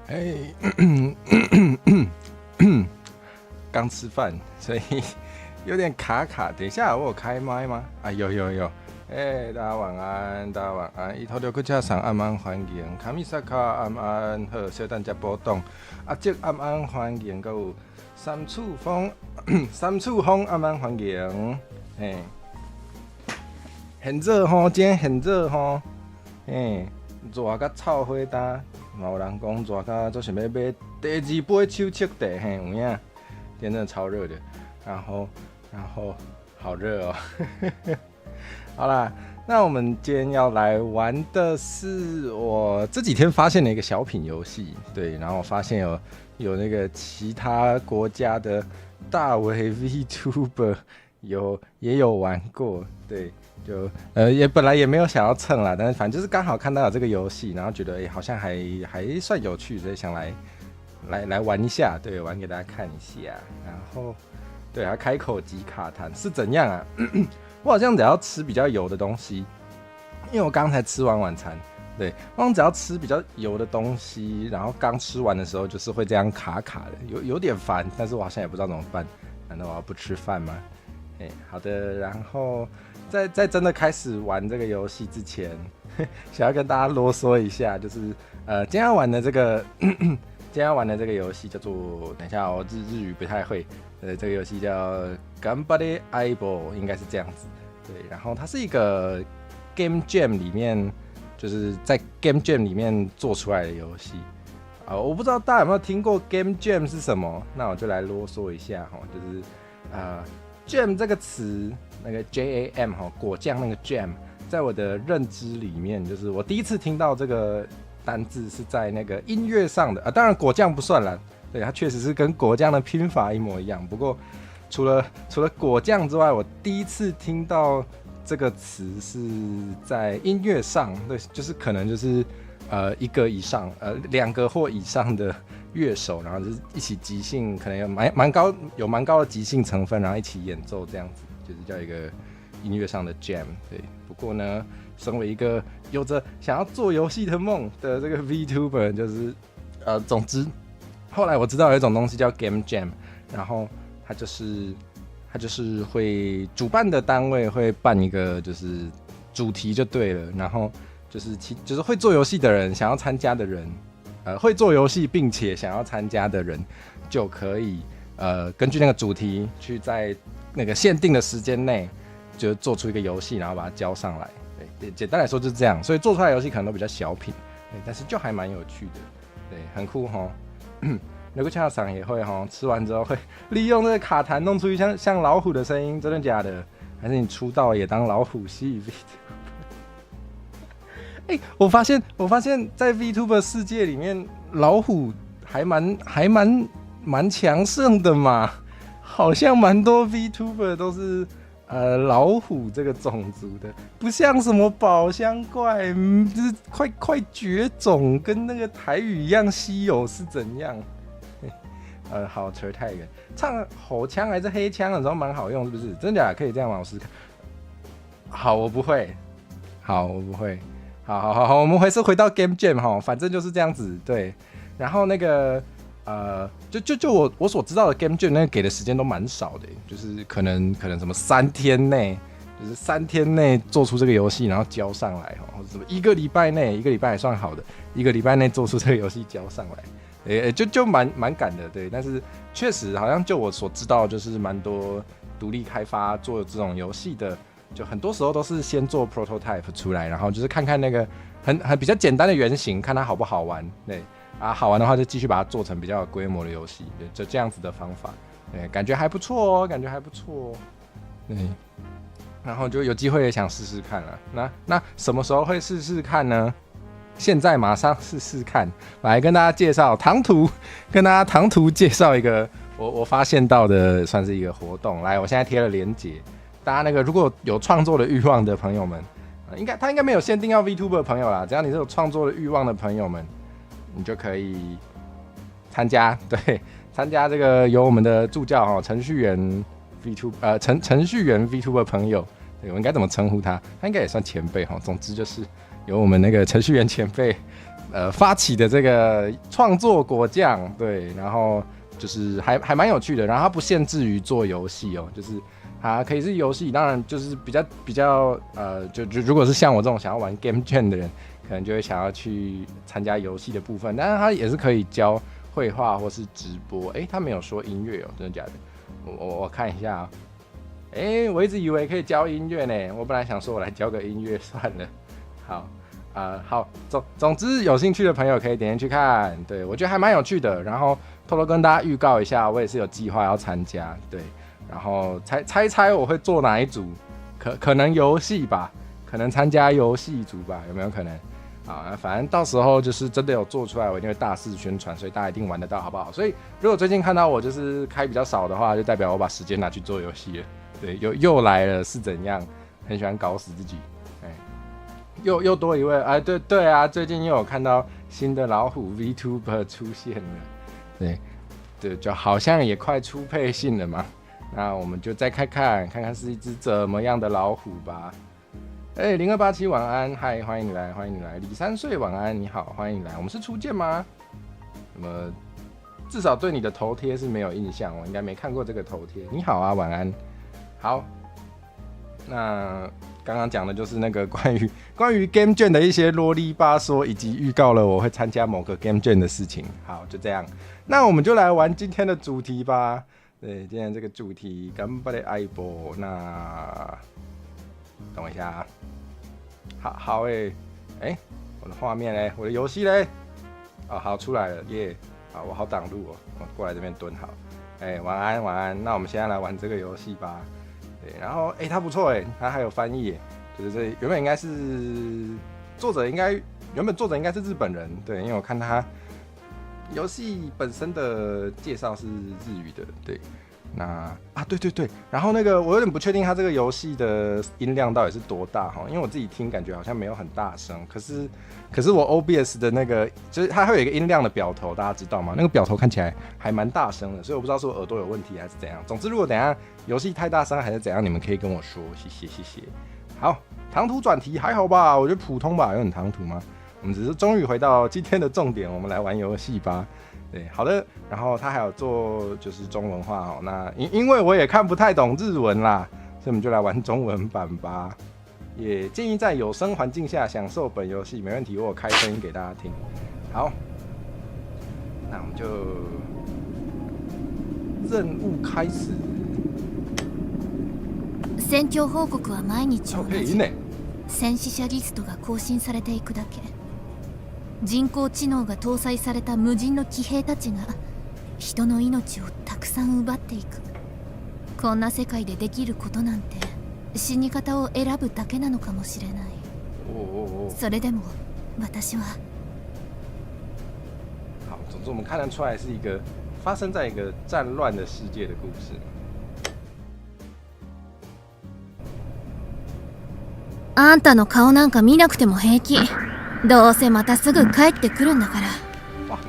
哎，刚吃饭，所以有点卡卡。等一下，我有开麦吗？啊，有。哎，大家晚安，大家晚安。伊头六个车上暗安欢迎，卡米萨卡暗安好，小等只波动。阿即暗安欢迎，还有三处风，三处风暗安欢迎。嘿，很热吼，今天很热吼。嘿，热甲臭火焦。嘛有人讲热到做想要买第二杯手测地，嘿，有影，今天真的超热的，然后好热哦。好啦，那我们今天要来玩的是我这几天发现的一个小品游戏，对，然后发现有那个其他国家的大为 VTuber 也有玩过，对。就也本来也没有想要蹭啦，但是反正就是刚好看到有这个游戏，然后觉得好像还算有趣，所以想来玩一下，对，玩给大家看一下。然后对啊，开口即卡痰是怎样啊？我好像只要吃比较油的东西，因为我刚才吃完晚餐，对，我好像只要吃比较油的东西，然后刚吃完的时候就是会这样卡卡的，有点烦，但是我好像也不知道怎么办，难道我要不吃饭吗？好的，然后在真的开始玩这个游戏之前，想要跟大家啰嗦一下，就是今天要玩的这个游戏叫做，等一下我日语不太会，这个游戏叫 Ganbare Aibo， 应该是这样子，对，然后它是一个 Game Jam 里面，就是在 Game Jam 里面做出来的游戏。我不知道大家有没有听过 Game Jam 是什么，那我就来啰嗦一下哈，就是Jam 这个词，那个 JAM 哈，果酱那个 Jam， 在我的认知里面，就是我第一次听到这个单字是在那个音乐上的啊，当然果酱不算啦，对，它确实是跟果酱的拼法一模一样。不过除了果酱之外，我第一次听到这个词是在音乐上，对，就是可能就是一个以上两个或以上的乐手，然后就是一起即兴，可能有蛮高的即兴成分，然后一起演奏这样子，就是叫一个音乐上的 jam。对，不过呢，身为一个有着想要做游戏的梦的这个 VTuber， 就是总之，后来我知道有一种东西叫 Game Jam， 然后它就是会主办的单位会办一个就是主题就对了，然后就是会做游戏的人想要参加的人。会做游戏并且想要参加的人，就可以根据那个主题去在那个限定的时间内，就做出一个游戏，然后把它交上来。对，简单来说就是这样。所以做出来的游戏可能都比较小品，对，但是就还蛮有趣的，对，很酷齁。刘个恰赏也会齁，吃完之后会利用这个卡痰弄出一像老虎的声音，真的假的？还是你出道也当老虎系 我发现在 VTuber 世界里面，老虎还蛮强盛的嘛，好像蛮多 VTuber 都是老虎这个种族的，不像什么宝箱怪，就是快绝种，跟那个台语一样稀有是怎样？好扯太远，唱吼腔还是黑腔的时候蛮好用，是不是？真假的可以这样吗？我试试看。好，我不会。好，我们还是回到 Game Jam 哈，反正就是这样子，对。然后那个就我所知道的 Game Jam 那个给的时间都蛮少的，就是可能什么3天内，就是3天内做出这个游戏，然后交上来哈，或者什么1个礼拜内，1个礼拜还算好的，1个礼拜内做出这个游戏交上来，就蛮赶的，对。但是确实好像就我所知道，就是蛮多独立开发做这种游戏的。就很多时候都是先做 prototype 出来，然后就是看看那个很比较简单的原型，看它好不好玩，对啊，好玩的话就继续把它做成比较有规模的游戏，对，就这样子的方法，对，感觉还不错哦，对，然后就有机会也想试试看了。那什么时候会试试看呢？现在马上试试看，来跟大家介绍跟大家唐突介绍一个我发现到的算是一个活动，来，我现在贴了连结。大家那个如果有创作的欲望的朋友们，他应该没有限定要 VTuber 的朋友啦，只要你是有创作的欲望的朋友们，你就可以参加这个由我们的助教程序员 VTuber 程序员 VTuber 朋友，对，我应该怎么称呼他？他应该也算前辈哈。总之就是由我们那个程序员前辈发起的这个创作果酱，对，然后就是还蛮有趣的，然后它不限制于做游戏哦，就是它可以是游戏，当然就是比较就如果是像我这种想要玩 Game Jam 的人，可能就会想要去参加游戏的部分，但是它也是可以教绘画或是直播，他没有说音乐哦，真的假的？我看一下啊、我一直以为可以教音乐呢，我本来想说我来教个音乐算了，好。好，总之有兴趣的朋友可以点进去看，对我觉得还蛮有趣的。然后偷偷跟大家预告一下，我也是有计划要参加，对。然后猜我会做哪一组？可能游戏吧，可能参加游戏组吧，有没有可能？反正到时候就是真的有做出来，我一定会大肆宣传，所以大家一定玩得到，好不好？所以如果最近看到我就是开比较少的话，就代表我把时间拿去做游戏了。对，又来了是怎样？很喜欢搞死自己。又多一位对啊，最近又有看到新的老虎 VTuber 出现了，对，就好像也快出配信了嘛。那我们就再看看是一只怎么样的老虎吧。0287晚安，嗨，欢迎你来。李3岁晚安，你好，欢迎你来。我们是初见吗？至少对你的头贴是没有印象，我应该没看过这个头贴。你好啊，晚安。好，那。刚刚讲的就是那个关于 Game Jam 的一些啰里吧嗦，以及预告了我会参加某个 Game Jam 的事情。好，就这样。那我们就来玩今天的主题吧。对，今天这个主题，干巴的爱波。那等我一下啊。好我的画面嘞，我的游戏嘞。好出来了耶。好，我好挡路哦，我过来这边蹲好。晚安。那我们现在来玩这个游戏吧。对，然后它不错它还有翻译耶，就是这原本应该是作者应该是日本人，对，因为我看他游戏本身的介绍是日语的，对，那对，然后那个我有点不确定他这个游戏的音量到底是多大哈，因为我自己听感觉好像没有很大声，可是我 OBS 的那个就是它会有一个音量的表头，大家知道吗？那个表头看起来还蛮大声的，所以我不知道是我耳朵有问题还是怎样。总之，如果等一下游戏太大声还是怎样，你们可以跟我说，谢谢。好，长途转题还好吧？我觉得普通吧，有很长途吗？我们只是终于回到今天的重点，我们来玩游戏吧。对，好的。然后他还有做就是中文化哦。那因为我也看不太懂日文啦，所以我们就来玩中文版吧。也建议在有声环境下享受本游戏，没问题，我有开声音给大家听。好，那我们就任务開始。戦況報告は毎日同じ。戦死者リストが更新されていくだけ。人工知能が搭載された無人の騎兵たちが人の命をたくさん奪っていく。こんな世界でできることなんて死に方を選ぶだけなのかもしれない。それでも私は。好，总之我们看得出来是一个发生在一个战乱的世界的故事。あんたの顔なんか見なくても平気。どうせまたすぐ帰ってくるんだから。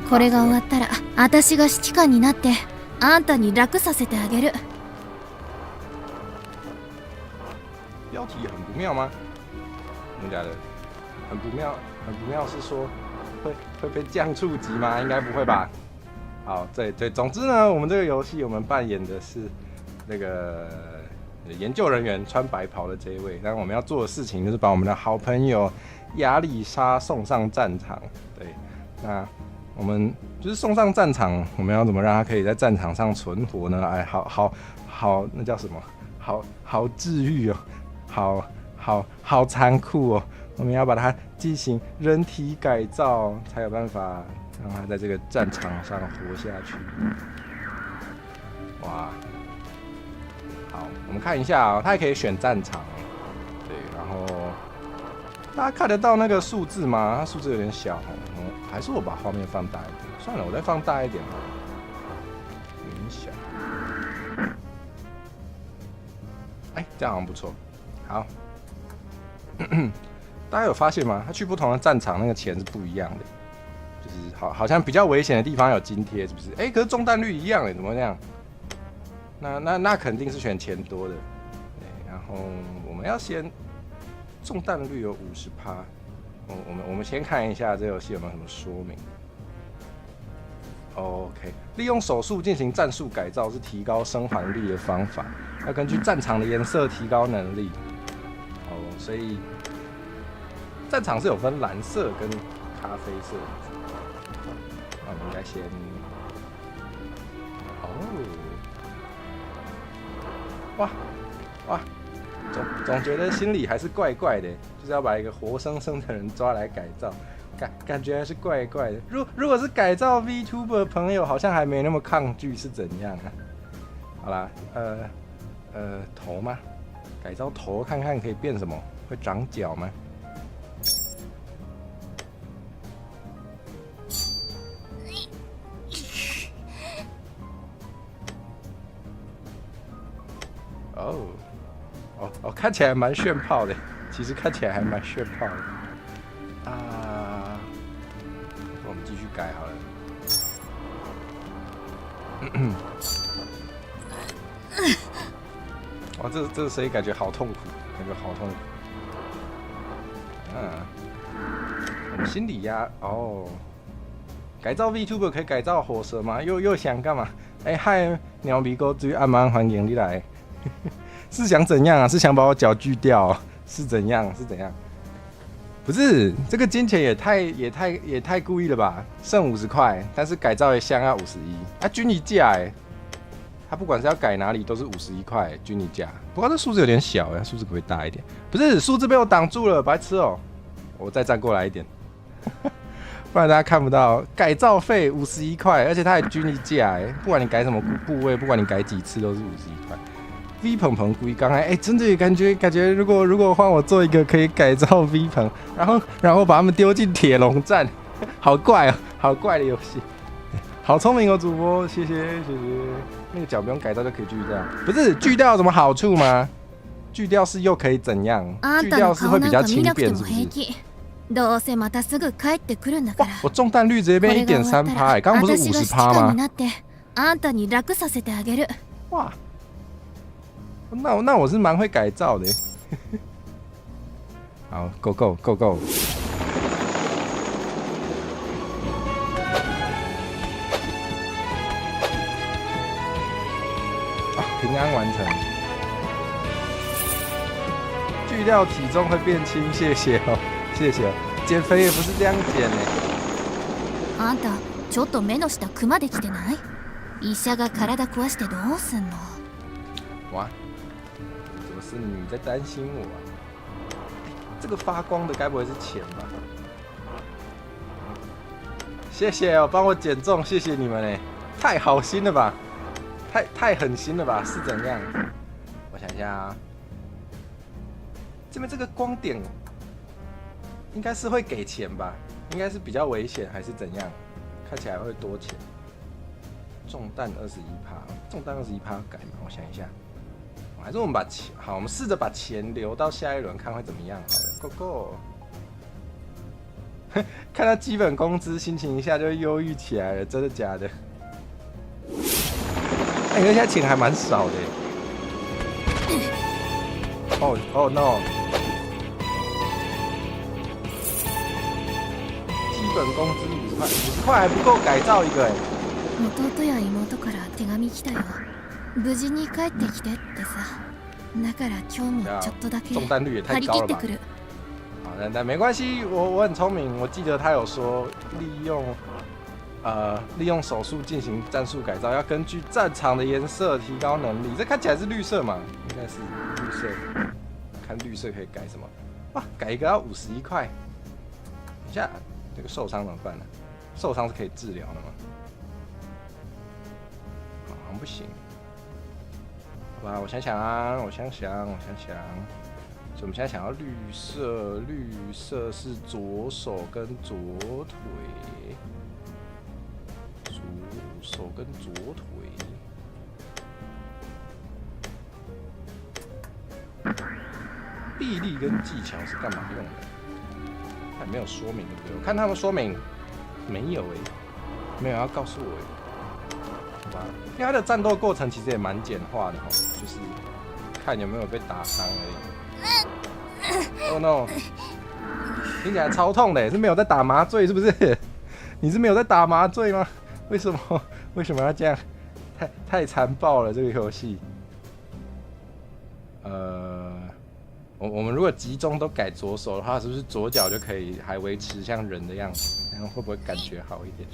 これが終わったら私が指揮官になってあんたに楽させてあげる。标题很不妙吗？真的假的？很不妙是说会被降触及吗？应该不会吧。好，对，总之呢，我们这个游戏我们扮演的是那个研究人员，穿白袍的这一位。但我们要做的事情就是把我们的好朋友亚里莎送上战场。对，那我们就是送上战场，我们要怎么让他可以在战场上存活呢？好，那叫什么？好治愈哦。好残酷哦！我们要把它进行人体改造，才有办法让它在这个战场上活下去。哇！好，我们看一下它还可以选战场。对，然后大家看得到那个数字吗？它数字有点小还是我把画面放大一点？算了，我再放大一点好了。有点小。这样好像不错。好，大家有发现吗？他去不同的战场，那个钱是不一样的，就是好像比较危险的地方有津贴，是不是？可是中弹率一样怎么这样？那肯定是选钱多的。对，然后我们要先中弹率有50%，我们先看一下这游戏有没有什么说明。OK， 利用手速进行战术改造是提高生还率的方法，要根据战场的颜色提高能力。所以战场是有分蓝色跟咖啡色的。那我们应该先哇，总觉得心里还是怪怪的，就是要把一个活生生的人抓来改造，感觉还是怪怪的。如果是改造 VTuber 的朋友，好像还没那么抗拒，是怎样啊？好啦，头吗？改造头看看可以变什么？会长脚吗？看起来蛮炫炮的，其实看起来还蛮炫炮的啊。我们继续改好了。这声音感觉好痛苦，好痛苦。我们心理压改造 VTuber 可以改造火蛇吗？又想干嘛？嗨，鸟鼻沟追暗蛮欢迎你来。是想怎样啊？是想把我脚锯掉？是怎样？不是，这个金钱也太故意了吧？剩50块，但是改造一项要51啊，均一价他不管是要改哪里都是51块均一价。不过这数字有点小数字可不可以大一点？不是，数字被我挡住了，白痴哦！我再站过来一点，不然大家看不到。改造费51块，而且它还均一价不管你改什么部位，不管你改几次都是51块。V 鹏鹏故意刚才真的感觉如果换我做一个可以改造 V 鹏，然后把他们丢进铁笼战，好怪的游戏，好聪明哦，主播，谢谢。那个脚不用改造就可以锯掉，不是锯掉有什么好处吗？锯掉是又可以怎样？锯掉是会比较轻便，是不是？哇，我中弹率直接变1.3%，刚刚不是50%吗？哇！那我是蛮会改造的。好 ，Go！ 平安完成。锯掉体重会变轻，谢谢哦。减肥也不是这样减呢。あんたちょっと目の下クマできてない？医者が体壊してどうすんの？哇！怎么是你在担心我啊？这个发光的该不会是钱吧？谢谢哦，帮我减重，谢谢你们哎，太好心了吧，太狠心了吧？是怎样？我想一下啊，这边这个光点应该是会给钱吧？应该是比较危险还是怎样？看起来会多钱。中弹21%，中弹21%改嘛？我想一下。还是我们把钱好，我们试着把钱留到下一轮看会怎么样好了。Go！ 看到基本工资，心情一下就忧郁起来了，真的假的？因为现在钱还蛮少的。Oh no！ 基本工资50块还不够改造一个弟や妹から手紙来たよ。無事に帰ってきてってさ。だから今日もちょっとだけ張り切ってくる。好，但没关系，我很聪明，我记得他有说利用手速进行战术改造，要根据战场的颜色提高能力。这看起来是绿色嘛？应该是绿色。看绿色可以改什么？哇，改一个要51块。等一下，这个受伤怎么办呢？受伤是可以治疗的吗？好像不行。好吧，我想想。所以我们现在想要绿色是左手跟左腿，左手跟左腿。臂力跟技巧是干嘛用的？还没有说明对不对？我看他们说明没有没有要告诉我好吧？因为它的战斗过程其实也蛮简化的就是看有没有被打伤而已。Oh no！听起来超痛的，是没有在打麻醉是不是？你是没有在打麻醉吗？为什么要这样？太残暴了这个游戏。我们如果集中都改左手的话，是不是左脚就可以还维持像人的样子？然后会不会感觉好一点？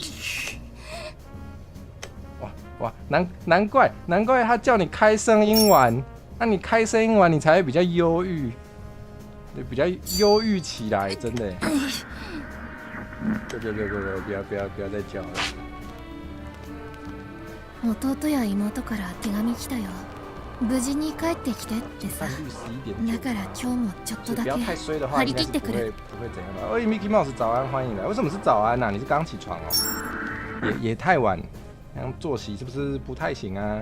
哇，难怪他叫你开声音玩，那你开声音玩，你才会比较忧郁，比较忧郁起来，真的。不要再叫了。弟や妹から手紙来たよ。無事に帰ってきてってさ。だから今日もちょっとだけ張り切ってくる。不会怎样吧？Mickey Mouse 早安，欢迎来。为什么是早安啊？你是刚起床哦？也太晚，这样作息是不是不太行啊？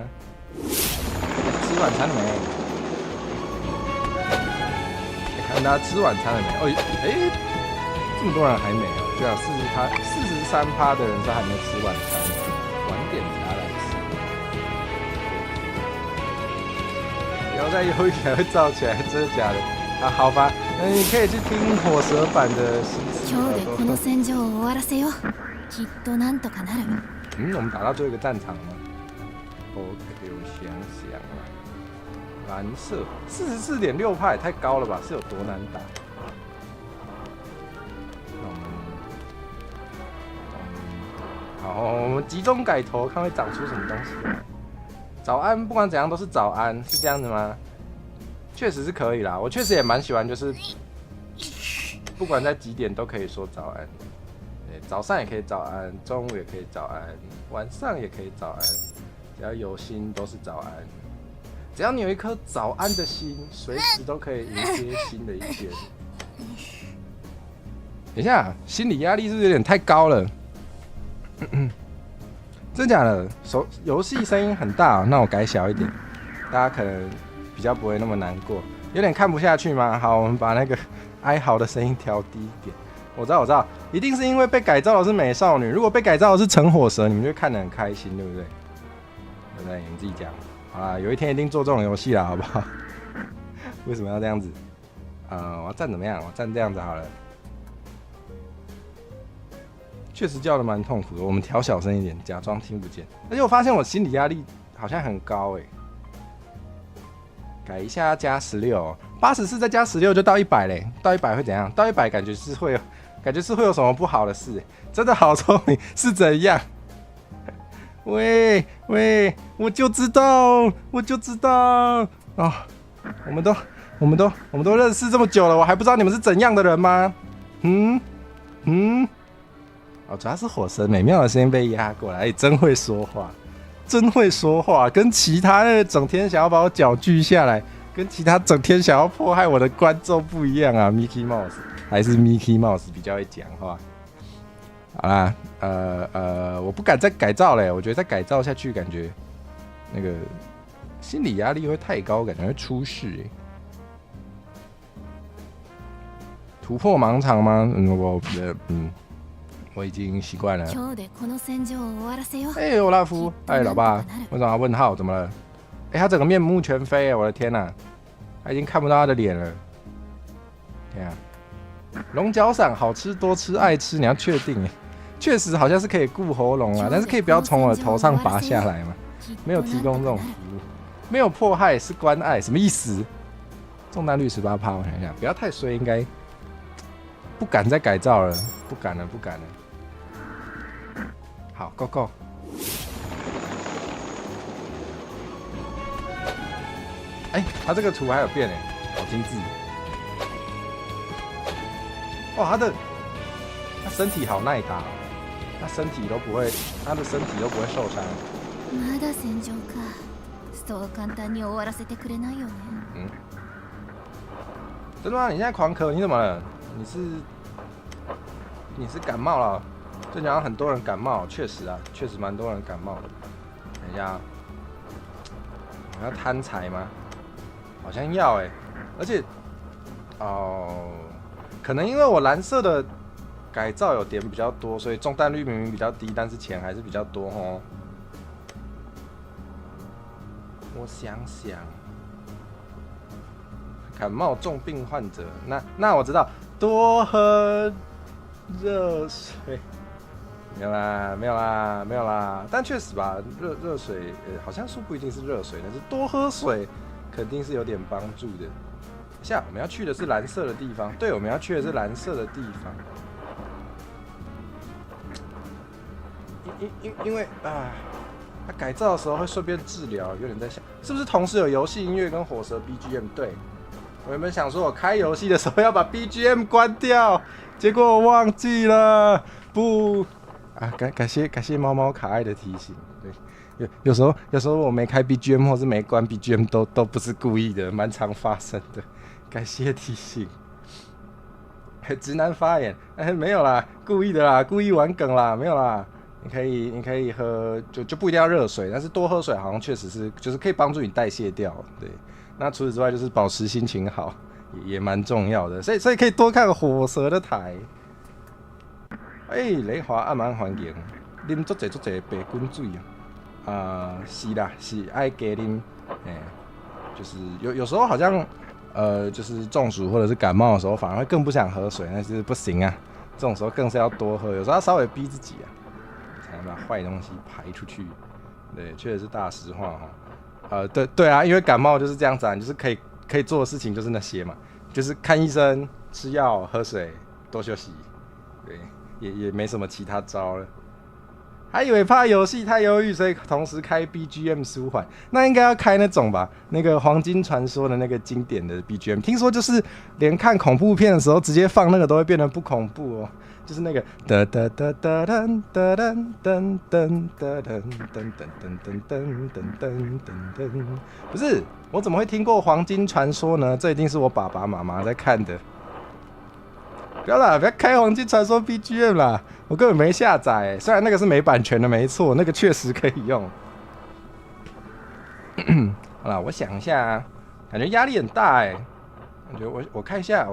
吃晚餐了没？看大家吃晚餐了没？这么多人还没哦。对啊，43%的人是还没吃晚餐，晚点才来吃。不要再忧郁起来会燥起来，真的假的？啊，好吧，你可以去听火蛇版的西斯。今日でこの戦場を終わらせよう。きっとなんとかなる。我们打到最后一个战场了吗 ？OK， 我想想啊，蓝色44.6趴也太高了吧？是有多难打？好，我们集中改头，看会长出什么东西来。早安，不管怎样都是早安，是这样子吗？确实是可以啦，我确实也蛮喜欢，就是不管在几点都可以说早安。早上也可以早安，中午也可以早安，晚上也可以早安，只要有心都是早安。只要你有一颗早安的心，随时都可以迎接新的一天。等一下，心理压力是不是有点太高了？真假的？游戏声音很大，那我改小一点，大家可能比较不会那么难过。有点看不下去吗？好，我们把那个哀嚎的声音调低一点。我知道，一定是因为被改造的是美少女，如果被改造的是橙火蛇，你们就会看得很开心，对不对？对不对？你们自己讲。好啦，有一天一定做这种游戏啦，好不好？为什么要这样子？我要站怎么样？我站这样子好了。确实叫的蛮痛苦的，我们调小声一点，假装听不见。而且我发现我心理压力好像很高改一下加16，84再加16就到100嘞。到100会怎样？到100感觉是会有什么不好的事。真的好聪明，是怎样？喂，我就知道哦。我们都认识这么久了，我还不知道你们是怎样的人吗？主要是火蛇美妙的声音被压过来，真会说话，跟其他那个整天想要把我搅锯下来，跟其他整天想要迫害我的观众不一样啊。Mickey Mouse 还是 Mickey Mouse 比较会讲话。好啦，我不敢再改造了，我觉得再改造下去，感觉那个心理压力会太高，感觉会出事突破盲场吗？我已经习惯了。欧拉夫，老爸，为什么要问号？怎么了？他整个面目全非，我的天哪，他已经看不到他的脸了。天啊！龙角散好吃，多吃爱吃，你要确定确实好像是可以顾喉咙啊，但是可以不要从我的头上拔下来吗？没有提供这种服务，没有迫害是关爱，什么意思？中弹率18%，我想一下，不要太衰，应该不敢再改造了，不敢了。好 ，Go！ 他这个图还有变好精致。哇，他身体好耐打，他的身体都不会受伤。まだ戦場か。そう簡単に終わらせてくれないよね。真的吗？你现在狂咳，你怎么了？你是感冒了？最近好像很多人感冒，确实蛮多人感冒的。等一下，我要贪财吗？好像要而且可能因为我蓝色的改造有点比较多，所以中弹率明明比较低，但是钱还是比较多哦。我想想，感冒重病患者，那我知道，多喝热水。没有啦，没有啦，没有啦。但确实吧，热水，好像说不一定是热水，但是多喝水肯定是有点帮助的。下我们要去的是蓝色的地方，对，我们要去的是蓝色的地方。因为啊，它改造的时候会顺便治疗，有点在想，是不是同时有游戏音乐跟火蛇 BGM？ 对，我原本想说我开游戏的时候要把 BGM 关掉，结果我忘记了，不。啊，感谢猫猫可爱的提醒。对，有时候我没开 BGM 或是没关 BGM 都不是故意的，蛮常发生的。感谢提醒。直男发言，没有啦，故意的啦，故意玩梗啦，没有啦。你可以喝，就不一定要热水，但是多喝水好像确实是就是可以帮助你代谢掉。对，那除此之外就是保持心情好，也蛮重要的。所以可以多看火蛇的台。雷华暗蛮环境，啉足济白滚水啊！是啦，是爱加啉，就是有时候好像就是中暑或者是感冒的时候，反而会更不想喝水，但是不行啊，这种时候更是要多喝，有时候要稍微逼自己啊，才能把坏东西排出去。对，确实是大实话哈。对啊，因为感冒就是这样子啊，就是可以做的事情就是那些嘛，就是看医生、吃药、喝水、多休息，对。也没什么其他招了，还以为怕游戏太忧郁，所以同时开 BGM 舒缓。那应该要开那种吧，那个《黄金传说》的那个经典的 BGM。听说就是连看恐怖片的时候，直接放那个都会变得不恐怖哦。就是那个哒哒哒哒噔哒噔噔噔哒噔噔噔噔噔噔噔。不是，我怎么会听过《黄金传说》呢？这一定是我爸爸妈妈在看的。不要啦，不要开《黄金传说》BGM 啦，我根本没下载。虽然那个是没版权的，没错，那个确实可以用。好啦，我想一下，感觉压力很大哎。感觉我看一下，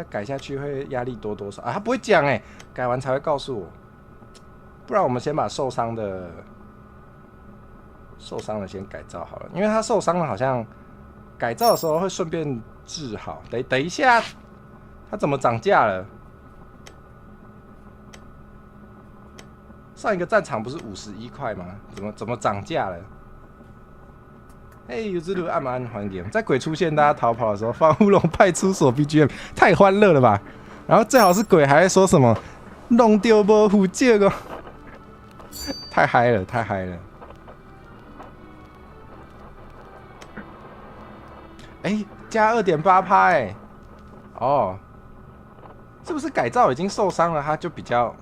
改下去会压力多少啊？他不会讲哎，改完才会告诉我。不然我们先把受伤的先改造好了，因为他受伤了，好像改造的时候会顺便治好。等一下。它怎么涨价了？上一个战场不是51块吗？怎么涨价了？有之路暗蛮环境，在鬼出现大家逃跑的时候放乌龙派出所 BGM， 太欢乐了吧？然后最好是鬼还会说什么弄丢无虎借哦，太嗨了，太嗨了！加2.8%哎，哦。是不是改造已经受伤了，他就比较？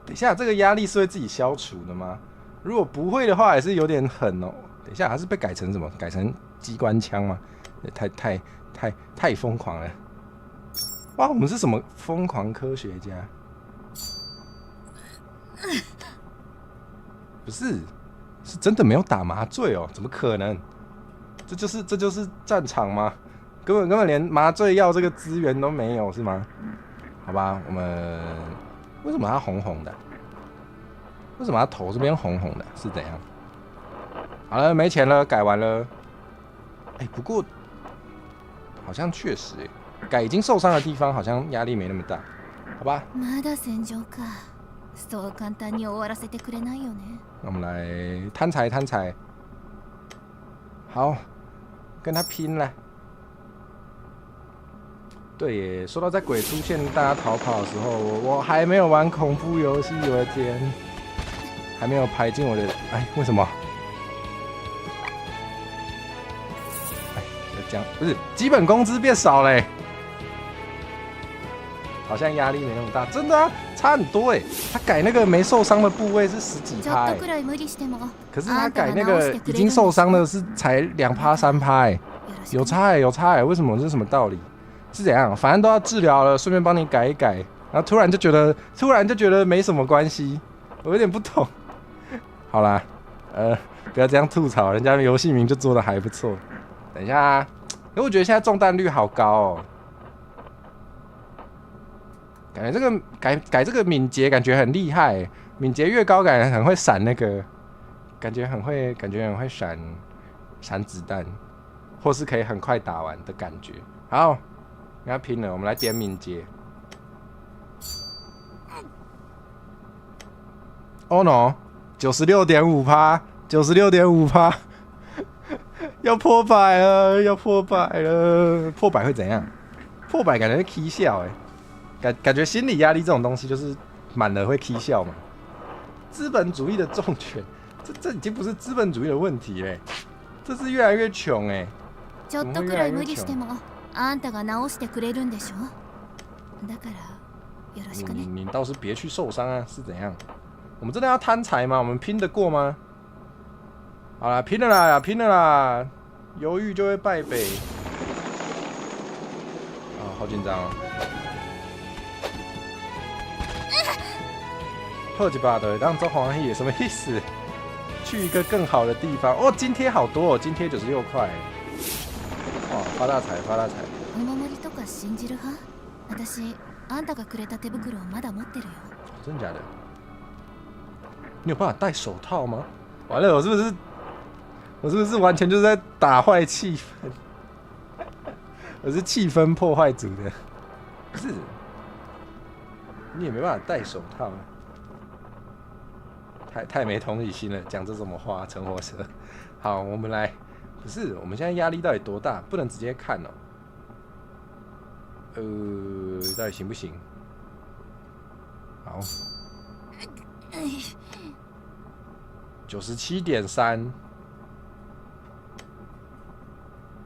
等一下，这个压力是会自己消除的吗？如果不会的话，也是有点狠哦。等一下，还是被改成什么？改成机关枪吗？太疯狂了！哇，我们是什么疯狂科学家？不是，是真的没有打麻醉哦？怎么可能？这就是战场吗？根本连麻醉药这个资源都没有是吗？好吧，我们为什么它红红的？为什么它头这边红红的？是怎样？好了，没钱了，改完了。不过好像确实改已经受伤的地方，好像压力没那么大，好吧？まだ戦場か。そう簡単に終わらせてくれないよね。那我们来贪财，好，跟他拼了。对耶，说到在鬼出现大家逃跑的时候，我还没有玩恐怖游戏，我的天，还没有排进我的，为什么？这样不是基本工资变少嘞，好像压力没那么大，真的啊，差很多哎。他改那个没受伤的部位是10几%，可是他改那个已经受伤的是才2%、3%，有差哎，为什么？这是什么道理？是怎样？反正都要治疗了，顺便帮你改一改，然后突然就觉得没什么关系，我有点不懂。好啦，不要这样吐槽，人家游戏名就做的还不错。等一下啊，可我觉得现在中弹率好高哦，感觉这个改这个敏捷感觉很厉害，敏捷越高感觉很会闪那个，感觉很会闪子弹，或是可以很快打完的感觉。好。跟他拼了，我们来点敏捷。Oh no， 96.5%，96.5%，要破百了，要破百了，破百会怎样？破百感觉会 k 笑感觉心理压力这种东西就是满了会 k 笑嘛。资本主义的重拳，这已经不是资本主义的问题嘞，这是越来越穷ちょっとくらい無理してもあんたが直してくれるんでしょ。だからよろしくね。你倒是别去受伤啊，是怎样？我们真的要贪财吗？我们拼得过吗？好啦，拼了啦，拼了啦！犹豫就会败北。啊，好紧张哦。破几把的，让周黄喜什么意思？去一个更好的地方哦，津贴好多哦，津贴96块。哇，发大财，发大财！お守りとか信じる派？私、あんたがくれた手袋をまだ持ってるよ。真的假的？你有办法戴手套吗？完了，我是不是完全就是在打坏气氛？我是气氛破坏组的，不是？你也没办法戴手套啊！太没同理心了，讲这什么话，陈火车。好，我们来，不是，我们现在压力到底多大？不能直接看哦。到底行不行？好。97.3，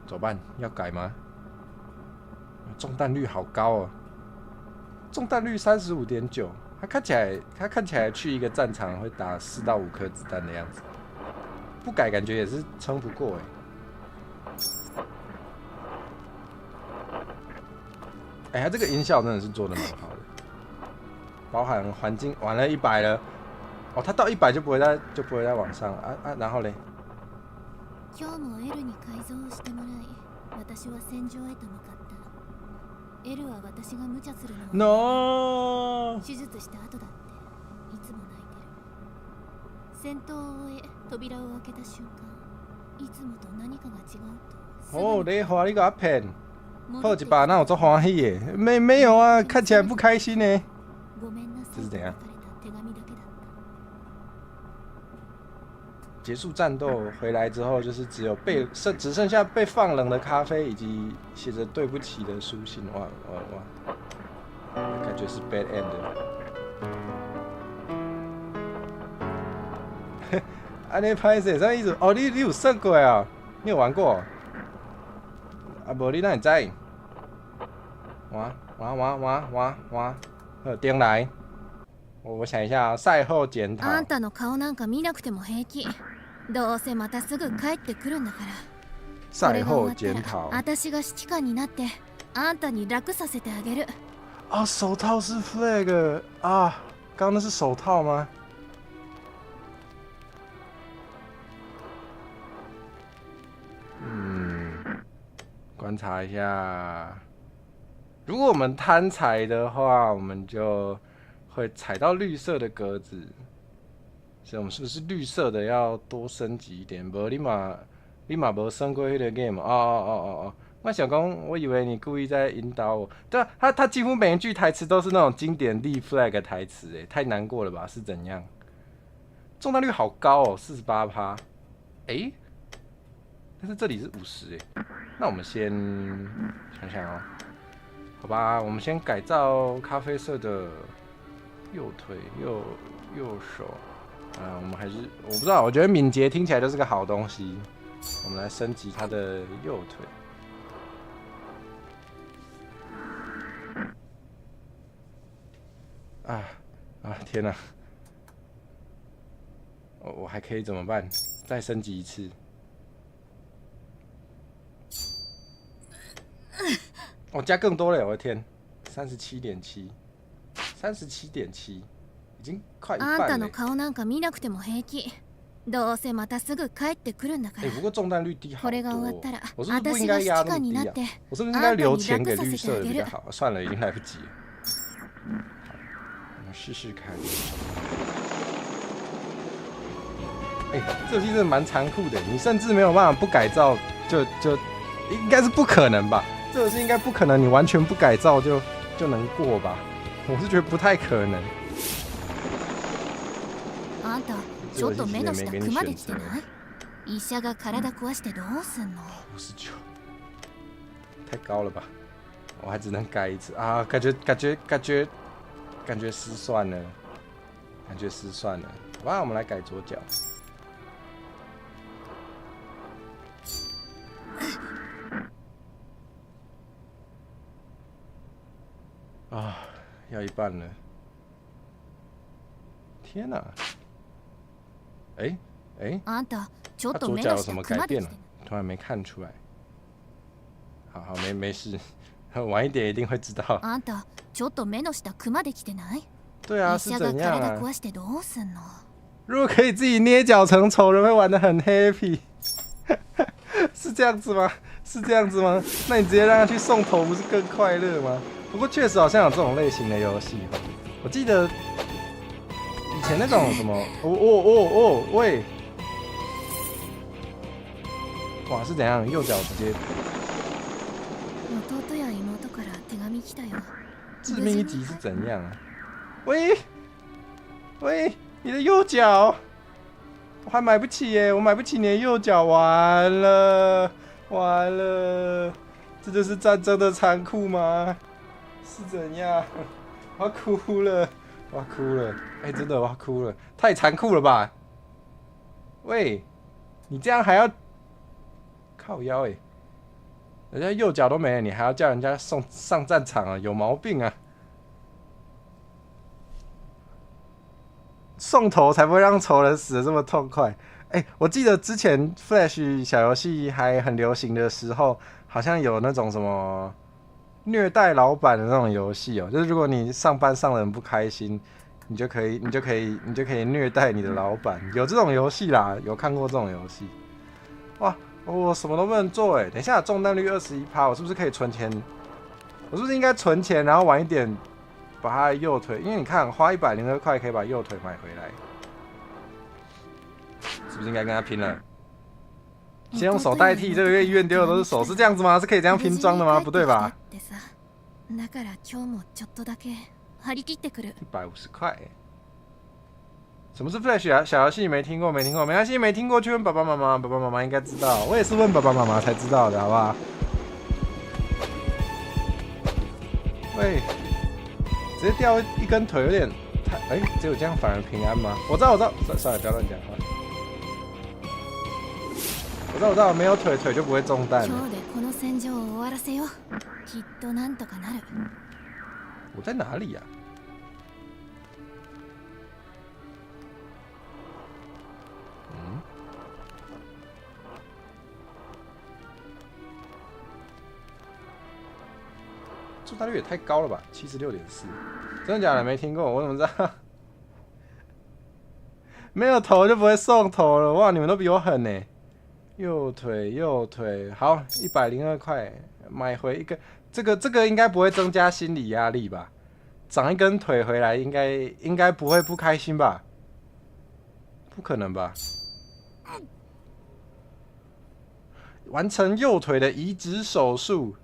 怎么办？要改吗？中弹率好高哦，中弹率35.9，他看起来去一个战场会打4到5颗子弹的样子，不改感觉也是撑不过他这个音效真的是做的蛮好的，包含环境完了100了。哦，他到100就不会再往上然后嘞。今日も L に改造をしてもらい、私は戦場へと向かった。L は私が無茶するのを手術した後だっていつも泣いてる。戦闘を終え扉を開けた瞬間、いつもと何かが違うと。哦，你花你个骗，破一把那有做欢喜耶？没有啊，看起来不开心呢。这是怎样？结束战斗回来之后，就是只剩下被放冷的咖啡以及写着对不起的书信。哇，感觉是 bad end 的。安尼拍摄啥意思？哦，你有算过啊？你有玩过？啊，无你哪会知？哇，点来。我想一下，赛后检讨。あんたの顔なんか見なくても平気。どうせまたすぐ帰ってくるんだから。赛后检讨。私が指揮官になってあんたに楽させてあげる。啊，手套是 flag 啊！刚刚那是手套吗？观察一下。如果我们贪财的话，我们就会踩到绿色的格子。所以我们是不是绿色的要多升级一点？不，你嘛没升过那个 game 哦。我想讲，我以为你故意在引导我。对啊，他几乎每一句台词都是那种经典立 flag 台词，太难过了吧？是怎样？中弹率好高哦，48%。但是这里是50那我们先想想哦，好吧，我们先改造咖啡色的右腿右手。我们还是我不知道，我觉得敏捷听起来就是个好东西。我们来升级他的右腿。天哪！我还可以怎么办？再升级一次。加更多了，我的天！37.7，已经快一半了。あんたの顔なんか見なくても平気。どうせまたすぐ帰ってくるんだから。不过中弹率低好多。これが終わったら、我是不是不应该压那么低啊？我是不是应该留钱给绿色的比较好？算了，已经来不及了。我们试试看。这游戏真的蛮残酷的，你甚至没有办法不改造，就应该是不可能吧？这游戏应该不可能，你完全不改造就能过吧？我是觉得不太可能。あんたちょっと目の下クマできてない？医者が体壊してどうすんの？59，太高了吧？我还只能改一次啊！感觉失算了，感觉失算了。好吧，我们来改左脚。啊，要一半了！天哪！哎，あんたちょっ他と目の左脚有什么下クマで改变了きてない？突然没看出来。好，没事，晚一点一定会知道。あんたちょっと目の下クマできてない？对啊，医者が是怎样体啊？壊してどうすんの？如果可以自己捏脚成仇人，会玩得很 happy， 是这样子吗？是这样子吗？那你直接让他去送头，不是更快乐吗？不过确实好像有这种类型的游戏哦。我记得以前那种什么，喂，哇，是怎样？右脚直接弟や妹から手紙来たよ。致命一击是怎样啊？喂，你的右脚，我还买不起耶，我买不起你的右脚，完了，这就是战争的残酷吗？是怎样？我要哭了，哎，真的我要哭了，太残酷了吧？喂，你这样还要靠腰哎，人家右脚都没了，你还要叫人家上战场啊？有毛病啊！送头才不会让仇人死得这么痛快。我记得之前 Flash 小游戏还很流行的时候，好像有那种什么虐待老板的那种游戏哦，就是如果你上班上得很不开心，你就可以虐待你的老板，有这种游戏啦，有看过这种游戏。哇，我什么都不能做等一下中弹率21%，我是不是可以存钱？我是不是应该存钱，然后晚一点把他的右腿？因为你看花102块可以把右腿买回来，是不是应该跟他拼了？先用手代替，这个月医院丢的都是手，是这样子吗？是可以这样拼装的吗？不对吧？150块什么是 Flash 小游戏？没听过，没关系，没听过去问爸爸妈妈，爸爸妈妈应该知道。我也是问爸爸妈妈才知道的，好不好？喂，直接掉一根腿有点太……只有这样反而平安吗？我知道，算了，不要乱讲话。我知道，没有腿就不会中弹了。我在哪里呀？中弹率也太高了吧，76.4，真的假的？没听过，我怎么知道？没有头就不会送头了，哇！你们都比我狠呢。右腿，好，102块买回一个，这个应该不会增加心理压力吧？长一根腿回来，应该不会不开心吧？不可能吧？完成右腿的移植手术。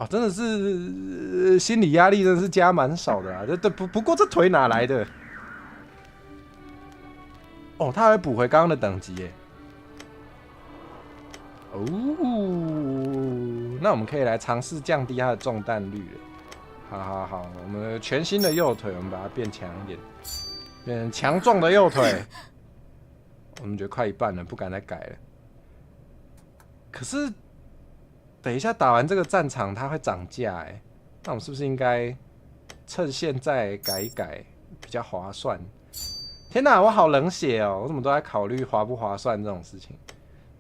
真的是心理压力真的是加蛮少的啊！不过这腿哪来的？他还会补回刚刚的等级耶！那我们可以来尝试降低它的中弹率了。好，我们全新的右腿，我们把它变强一点，变成强壮的右腿。我们觉得快一半了，不敢再改了。可是。等一下打完这个战场，它会涨价那我们是不是应该趁现在改一改比较划算？天哪，我好冷血哦！我怎么都在考虑划不划算这种事情。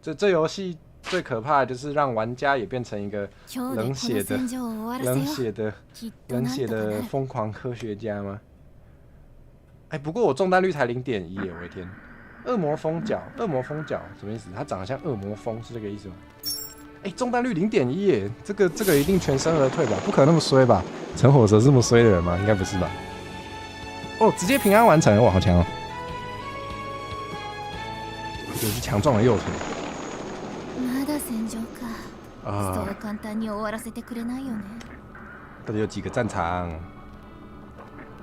这游戏最可怕的就是让玩家也变成一个冷血的疯狂科学家吗？不过我中弹率才0.1耶！我的天，恶魔蜂脚什么意思？它长得像恶魔蜂，是这个意思吗？中弹率0.1耶，这个一定全身而退吧？不可能那么衰吧？陈火蛇是这么衰的人吗？应该不是吧？直接平安完成，哇，好强哦！这是强壮的右腿。そう簡単に終わらせてくれないよね。到底有几个战场？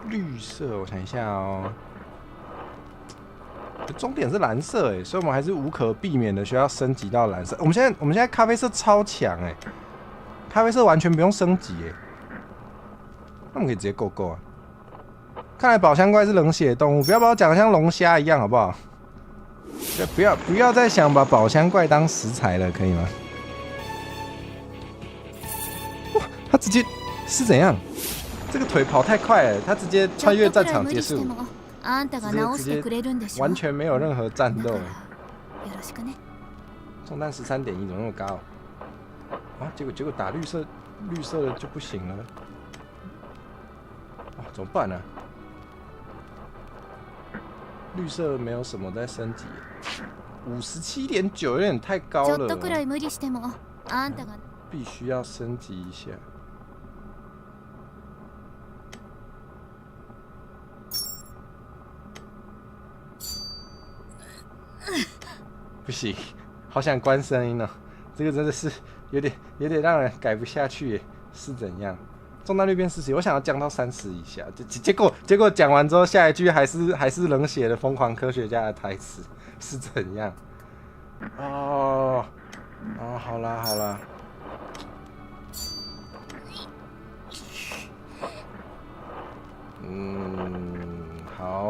绿色，我想一下哦。终点是蓝色哎，所以我们还是无可避免的需要升级到蓝色。我们现在咖啡色超强哎，咖啡色完全不用升级哎，那我们可以直接够啊。看来宝箱怪是冷血动物，不要把我讲得像龙虾一样好不好？不要再想把宝箱怪当食材了，可以吗？哇，他直接是怎样？这个腿跑太快了，他直接穿越战场结束。直接完全没有任何战斗。中弹13.1怎么那么高啊？结果打绿色的就不行了。啊，怎么办呢？绿色没有什么在升级，57.9有点太高了。必须要升级一下。不行，好想关声音哦。这个真的是有点让人改不下去耶，是怎样？中弹率变40，我想要降到30以下。结果讲完之后，下一句还是冷血的疯狂科学家的台词，是怎样？哦，好啦。好，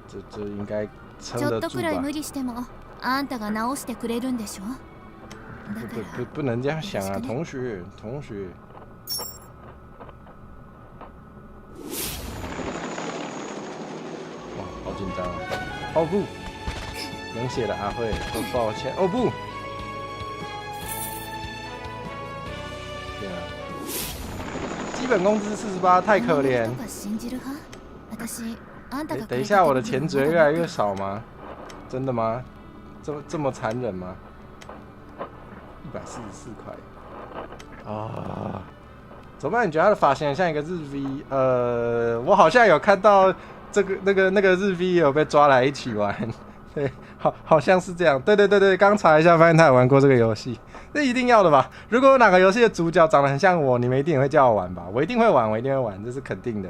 这应该撑得住吧？不能这样想啊，同学。哇，好紧张啊！哦不，冷血的阿慧，抱歉。哦不，天啊！基本工资48，太可怜。等一下，我的钱只会越来越少吗？真的吗？这么残忍吗？144块啊！怎么办？你觉得他的发型像一个日 V？我好像有看到那个日 V 也有被抓来一起玩，对，好像是这样。对，刚查一下，发现他有玩过这个游戏，这一定要的吧？如果有哪个游戏的主角长得很像我，你们一定也会叫我玩吧？我一定会玩，这是肯定的。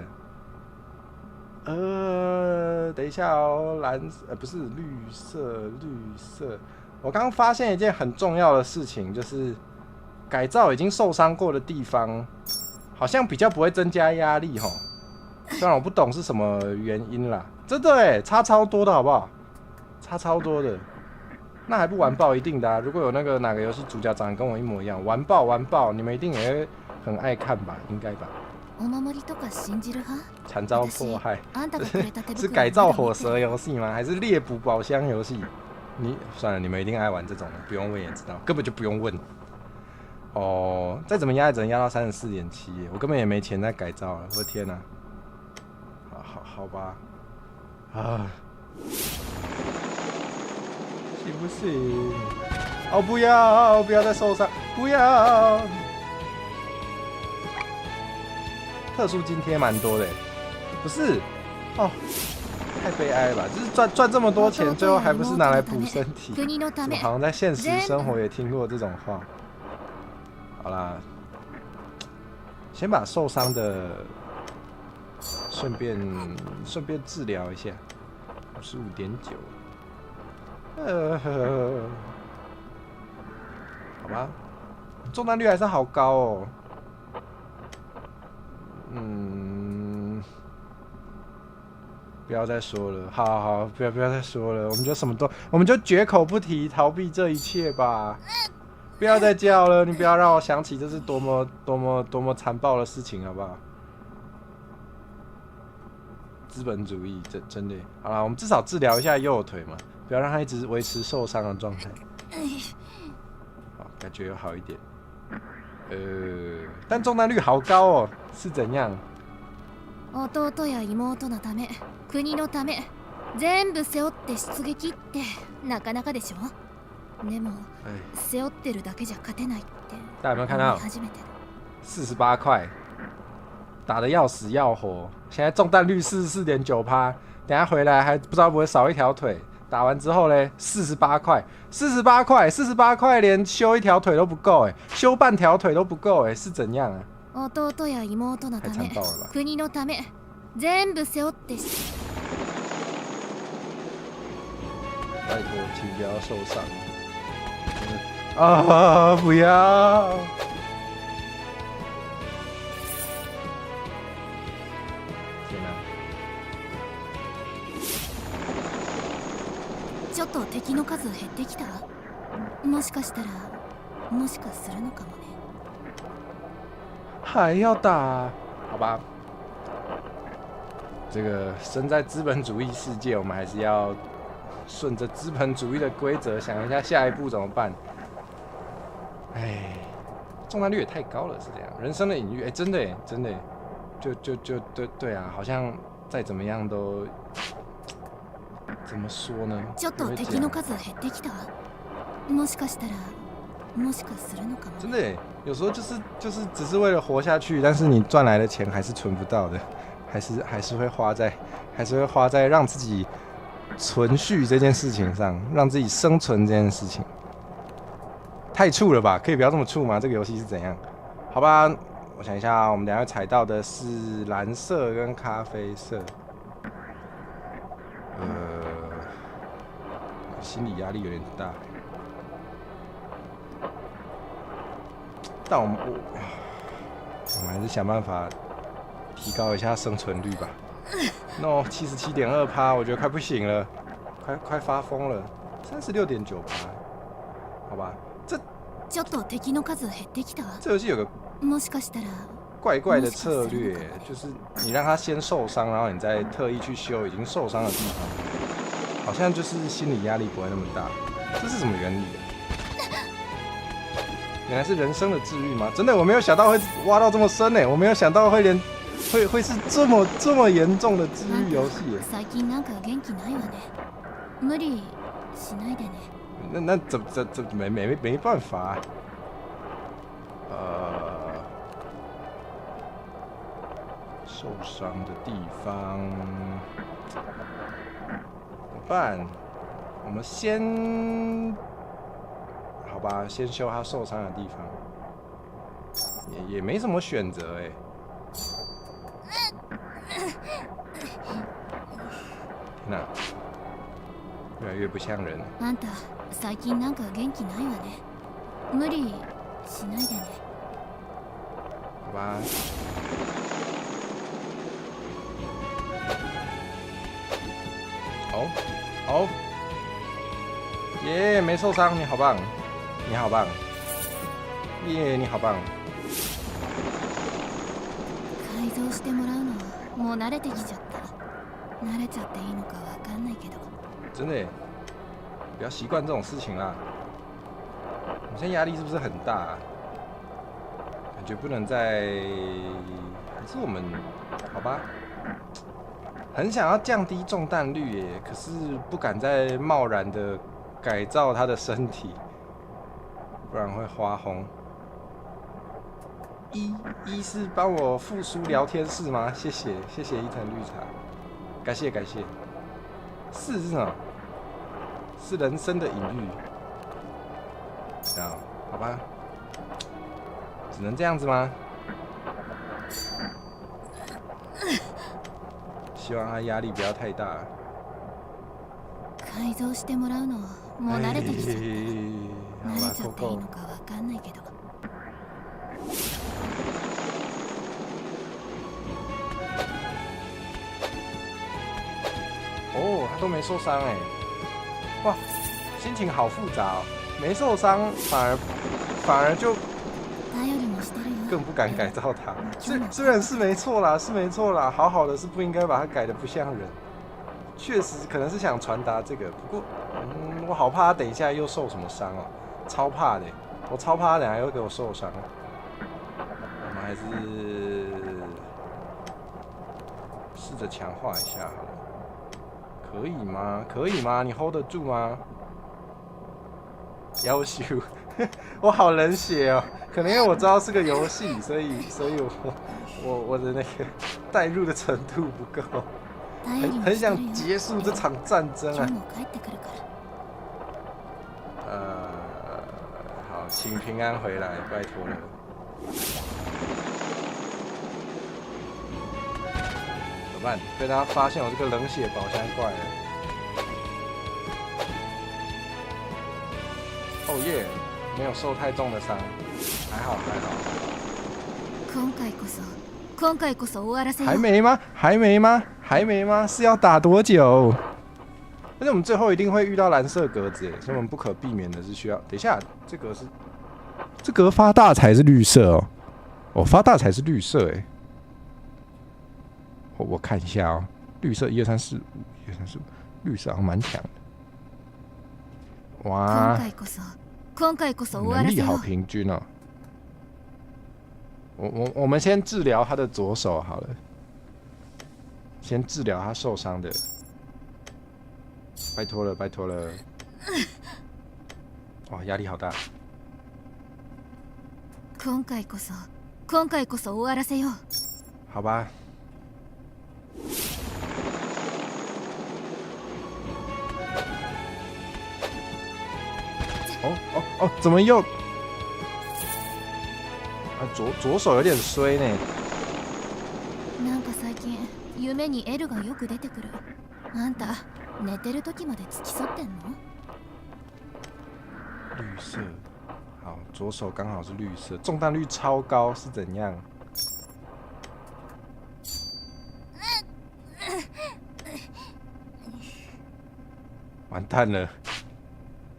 等一下哦，不是绿色。我刚刚发现一件很重要的事情，就是改造已经受伤过的地方，好像比较不会增加压力齁。虽然我不懂是什么原因啦，真的差超多的好不好？差超多的，那还不完爆一定的啊！如果有哪个游戏主角长得跟我一模一样，完爆，你们一定也会很爱看吧？应该吧？惨遭迫害，是改造火蛇游戏吗？还是猎捕宝箱游戏？算了，你们一定爱玩这种的，不用问也知道，根本就不用问。哦，再怎么压也只能压到34.7，我根本也没钱再改造了，我的天哪！好吧，啊，行不行？哦，不要再受伤，不要！特殊津贴蛮多的，不是？哦，太悲哀了吧！就是赚这么多钱，最后还不是拿来补身体？我好像在现实生活也听过这种话。好啦，先把受伤的顺便治疗一下，55.9。好吧，中弹率还是好高哦。不要再说了，好，不要再说了，我们就绝口不提，逃避这一切吧。不要再叫了，你不要让我想起这是多么残暴的事情，好不好？资本主义，真的。好啦，我们至少治疗一下右腿嘛，不要让他一直维持受伤的状态。好，感觉有好一点。但中弹率好高哦，是怎样？弟や妹のため、国のため、全部背負って出撃ってなかなかでしょ。でも、背負ってるだけじゃ勝てないって。大家有没有看到？48块，打得要死要活。现在中弹率44.9%，等下回来还不知道不会少一条腿。打完之后嘞，48块，48块，48块，连修一条腿都不够哎，修半条腿都不够哎，是怎样啊？弟や妹のため、国のため、全部背負ってし。拜托，请不要受伤。啊！不要！天哪！ちょっと敵の数減ってきた。もしかしたら、もしかするのかもね。还要打？好吧。这个身在资本主义世界，我们还是要顺着资本主义的规则想一下下一步怎么办。哎，中弹率也太高了，是这样。人生的隐喻，哎，真的耶，真的耶，对啊，好像再怎么样都怎么说呢？ちょっと敵の数減ってきた。もしかしたら、もしかするのかも。真的耶，有时候就是只是为了活下去，但是你赚来的钱还是存不到的，还是会花在让自己存续这件事情上，让自己生存这件事情。太怵了吧？可以不要这么怵吗？这个游戏是怎样？好吧，我想一下，我们等一下踩到的是蓝色跟咖啡色。心理压力有点大。但我们还是想办法提高一下生存率吧。No， 77.2%，我觉得快不行了，快发疯了，36.9%，好吧。ちょっと敵の数減ってきた。这游戏有个もしかしたら怪怪的策略，就是你让他先受伤，然后你再特意去修已经受伤的地方，好像就是心理压力不会那么大。这是什么原理啊？原来是人生的治愈吗？真的，我没有想到会挖到这么深呢，我没有想到会是这么严重的治愈游戏。最近なんか元気ないわね。無理しないでね。那怎没办法、受伤的地方怎么办？我们先好吧，先修他受伤的地方，也没什么选择哎。天哪，越来越不像人了。あんた最近なんか元気ないわね。無理しないでね。好吧。好，耶，没受伤，你好棒，你好棒，耶，你好棒。改造してもらうのもう慣れてきちゃった。慣れちゃっていいのかわかんないけど。真的耶，不要习惯这种事情啦。你现在压力是不是很大啊？感觉不能再，还是我们好吧？很想要降低中弹率耶，可是不敢再贸然的改造他的身体，不然会花红。一是帮我复苏聊天室吗？谢谢伊藤绿茶，感谢。4是什么？是人生的隐喻。这样好吧，只能这样子吗？希望他压力不要太大。改造してもらうのもう慣れてきちゃった。慣れちゃっていいのかわかんないけど。哦，他都没受伤哎，哇，心情好复杂哦，没受伤反而就更不敢改造它。虽然是没错啦，好好的是不应该把它改得不像人。确实可能是想传达这个，不过我好怕他等一下又受什么伤哦，超怕的，我超怕他等一下又给我受伤。我们还是试着强化一下好了。可以吗？你 hold 得住吗？要求，我好冷血哦。可能因为我知道是个游戏，所以我的那个代入的程度不够。很想结束这场战争啊！好，请平安回来，拜托了。怎么办？被他发现我这个冷血宝箱怪了。哦耶，没有受太重的伤，还好。还没吗？是要打多久？而且我们最后一定会遇到蓝色格子，所以我们不可避免的是需要。等一下，这格发大才是绿色哦。哦，发大才是绿色哎。我看一下哦，绿色1、2、3、4、5，1、2、3、4、5，绿色好像蛮强的。哇，能力好平均哦。我们先治疗他的左手好了，先治疗他受伤的，拜托了。哇，压力好大。好吧。哦，怎么又？左手有点衰呢。なんか最近夢にエルがよく出てくる。あんた寝てる時まで付き添ってんの？绿色，好，左手刚好是绿色，中弹率超高，是怎样？完蛋了，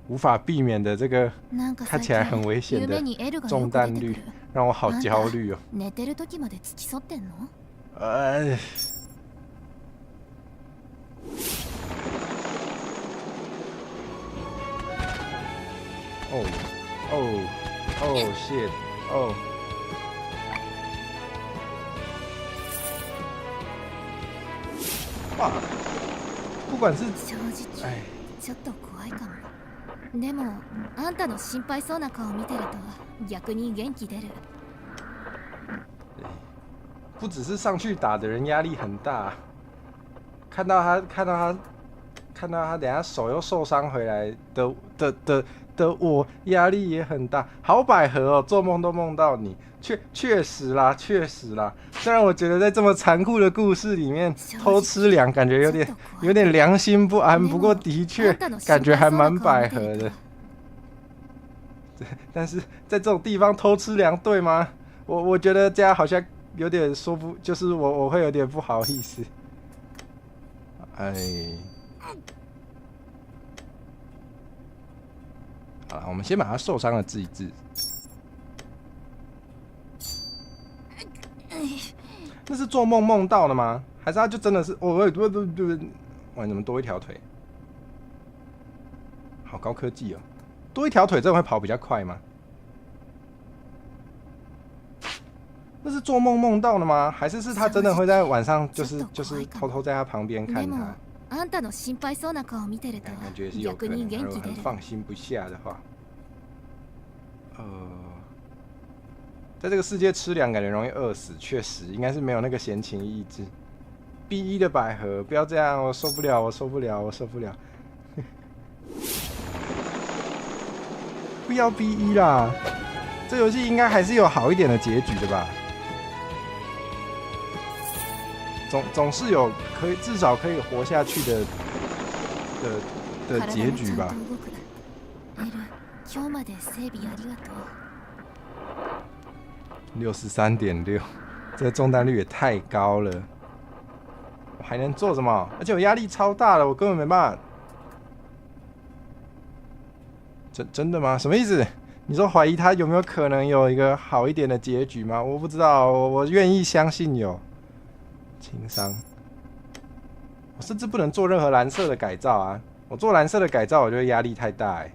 无法避免的这个看起来很危险的中弹率。让我好焦虑哦。哦 shit 哦。哇，不管是哎。ちょっと怖いかも。でもあんたの心配そうな顔見てると逆に元気出る。不只是上去打的人压力很大，看到他等下手又受伤回来的我压力也很大。好百合哦，做梦都梦到你，确实啦。虽然我觉得在这么残酷的故事里面偷吃粮，感觉有点良心不安，不过的确感觉还蛮百合的。但是在这种地方偷吃粮对吗？我觉得这样好像有点说不，就是我会有点不好意思。哎，好了，我们先把他受伤的治一治。那是做梦梦到的吗？还是他就真的是？哇，怎么多一条腿？好高科技哦！多一条腿，真的会跑比较快吗？那是做梦梦到的吗？还是他真的会在晚上就是偷偷在他旁边看他？感觉是有可能，如果很放心不下的话，在这个世界吃粮感觉容易饿死，确实应该是没有那个闲情逸致。B1的百合，不要这样，我受不了。不要 B1啦，这游戏应该还是有好一点的结局的吧？总是有至少可以活下去的结局吧。63.6，这个中弹率也太高了。我还能做什么？而且我压力超大了，我根本没办法。真的吗？什么意思？你说怀疑他有没有可能有一个好一点的结局吗？我不知道，我愿意相信有。情商，我甚至不能做任何蓝色的改造啊！我做蓝色的改造，我觉得压力太大哎。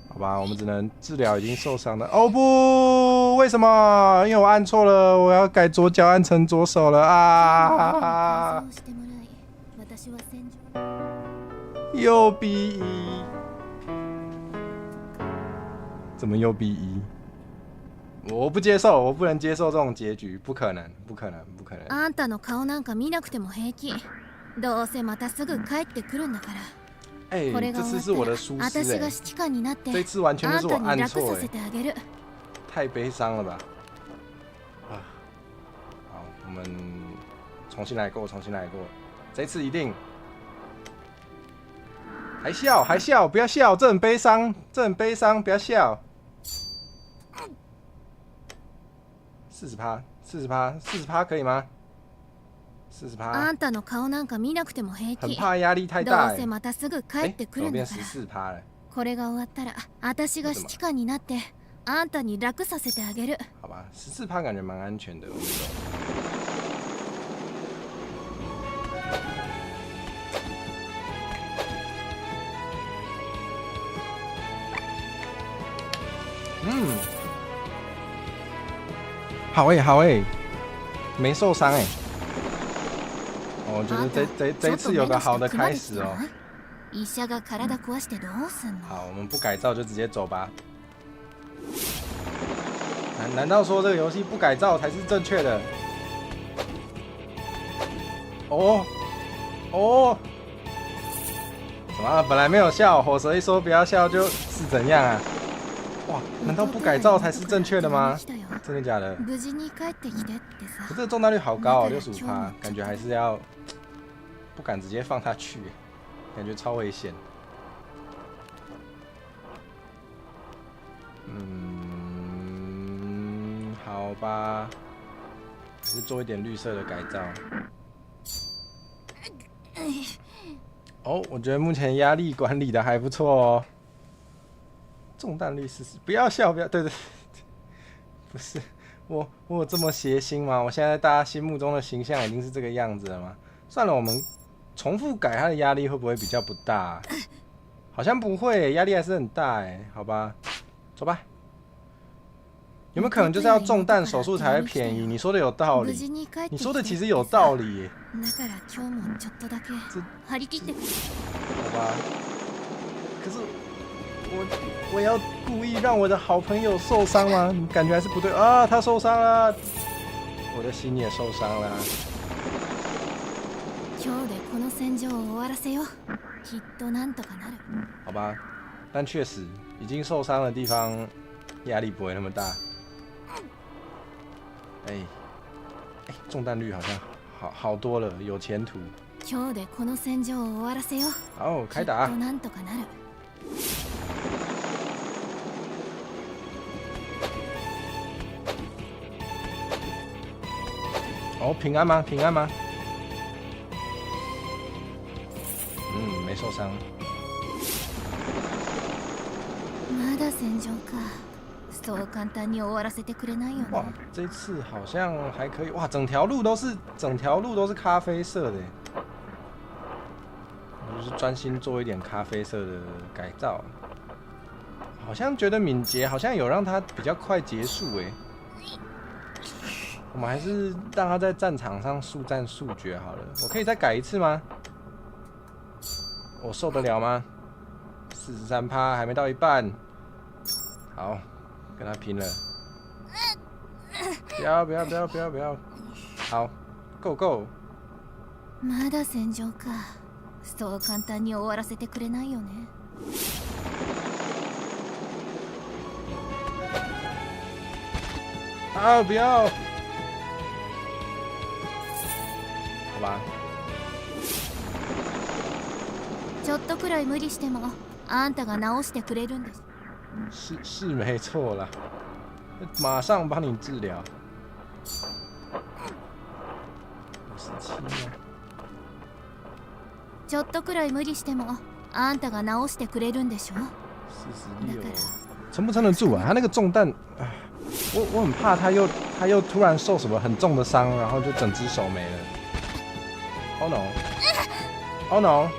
好吧，我们只能治疗已经受伤的。哦不，为什么？因为我按错了，我要改左脚按成左手了啊！又 B1，怎么又 B1？我不接受，我不能接受这种结局，不可能，不可能，不可能。あんたの顔なんか見なくても平気。どうせまたすぐ帰ってくるんだから。哎、这次是我的疏失私が指揮官になって、这次完全就是我按错あんたに楽させてあげる。太悲伤了吧？啊，好，我们重新来过，重新来过，这次一定。还笑还笑，不要笑，这很悲伤，这很悲伤，不要笑。40%可以吗？40%。あんたの顔なんか見なくても平気。很怕压力太大。どうせまたすぐ帰ってくるんだから。怎么变14%了？これが終わったら、私が指揮官になって、あんたに楽させてあげる。好吧，14%感觉蛮安全的，我们走。嗯，好哎、好哎、没受伤哎、我觉得这一次有个好的开始哦。医者が体壊してどうすんの？好，我们不改造就直接走吧。难道说这个游戏不改造才是正确的？哦哦，什么？本来没有笑，火蛇一说不要笑就是怎样啊？哇，难道不改造才是正确的吗？真的假的？可这个中弹率好高哦，65%，感觉还是要不敢直接放他去，感觉超危险。好吧，还是做一点绿色的改造。哦，我觉得目前压力管理的还不错哦。中弹率40%，不要笑，不要，对，不是我有这么邪心吗？我现在大家心目中的形象已经是这个样子了吗？算了，我们重复改，它的压力会不会比较不大？好像不会，压力还是很大哎。好吧，走吧。有没有可能就是要中弹手术才会便宜？你说的有道理，你说的其实有道理耶。好吧，可是我要故意让我的好朋友受伤吗？感觉还是不对啊！他受伤了，我的心也受伤了。好吧，但确实已经受伤的地方压力不会那么大。中弹率好像好多了，有前途。好，开打。哦，平安吗？平安吗？没受伤。哇，这次好像还可以。哇，整条路都是咖啡色的。我就是专心做一点咖啡色的改造。好像觉得敏捷好像有让它比较快结束哎。我们还是让他在战场上速战速决好了。我可以再改一次吗？我受得了吗？43%还没到一半。好，跟他拼了！不要！好 ，Go Go！ まだ戦場か。そう簡単に終わらせてくれないよね。啊！不要！好吧。ちょっとくらい無理しても、あんたが治してくれるんです。是没错啦，马上帮你治疗。57吗？ちょっとくらい無理しても、あんたが治してくれるんでしょ。46，撑不撑得住啊？他那个中弹，我很怕他又突然受什么很重的伤，然后就整只手没了。Oh no！Oh no！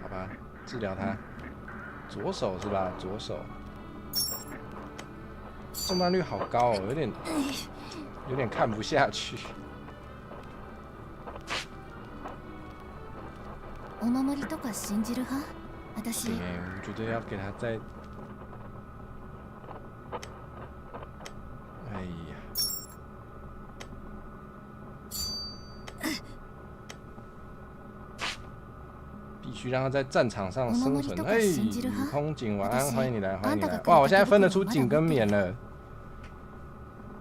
好吧，治疗他。左手是吧？左手。中弹率好高哦，有点看不下去。お守りとか信じる派？私。我觉得要给他再。哎呀。必须让他在战场上生存。哎，雨空景，晚安，欢迎你来，欢迎你来。哇，我现在分得出景跟冕了。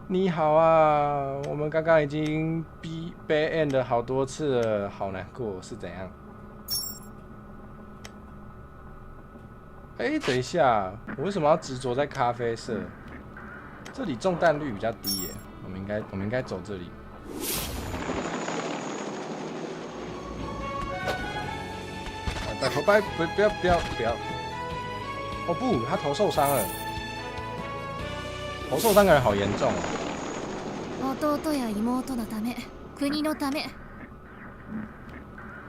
你好啊，我们刚刚已经 bad end 好多次了，好难过，是怎样？哎，等一下，我为什么要执着在咖啡色？这里中弹率比较低耶，我们应该走这里。拜托，不要！哦不，他头受伤了，头受伤的人好严重哦。弟や妹のため、国のため。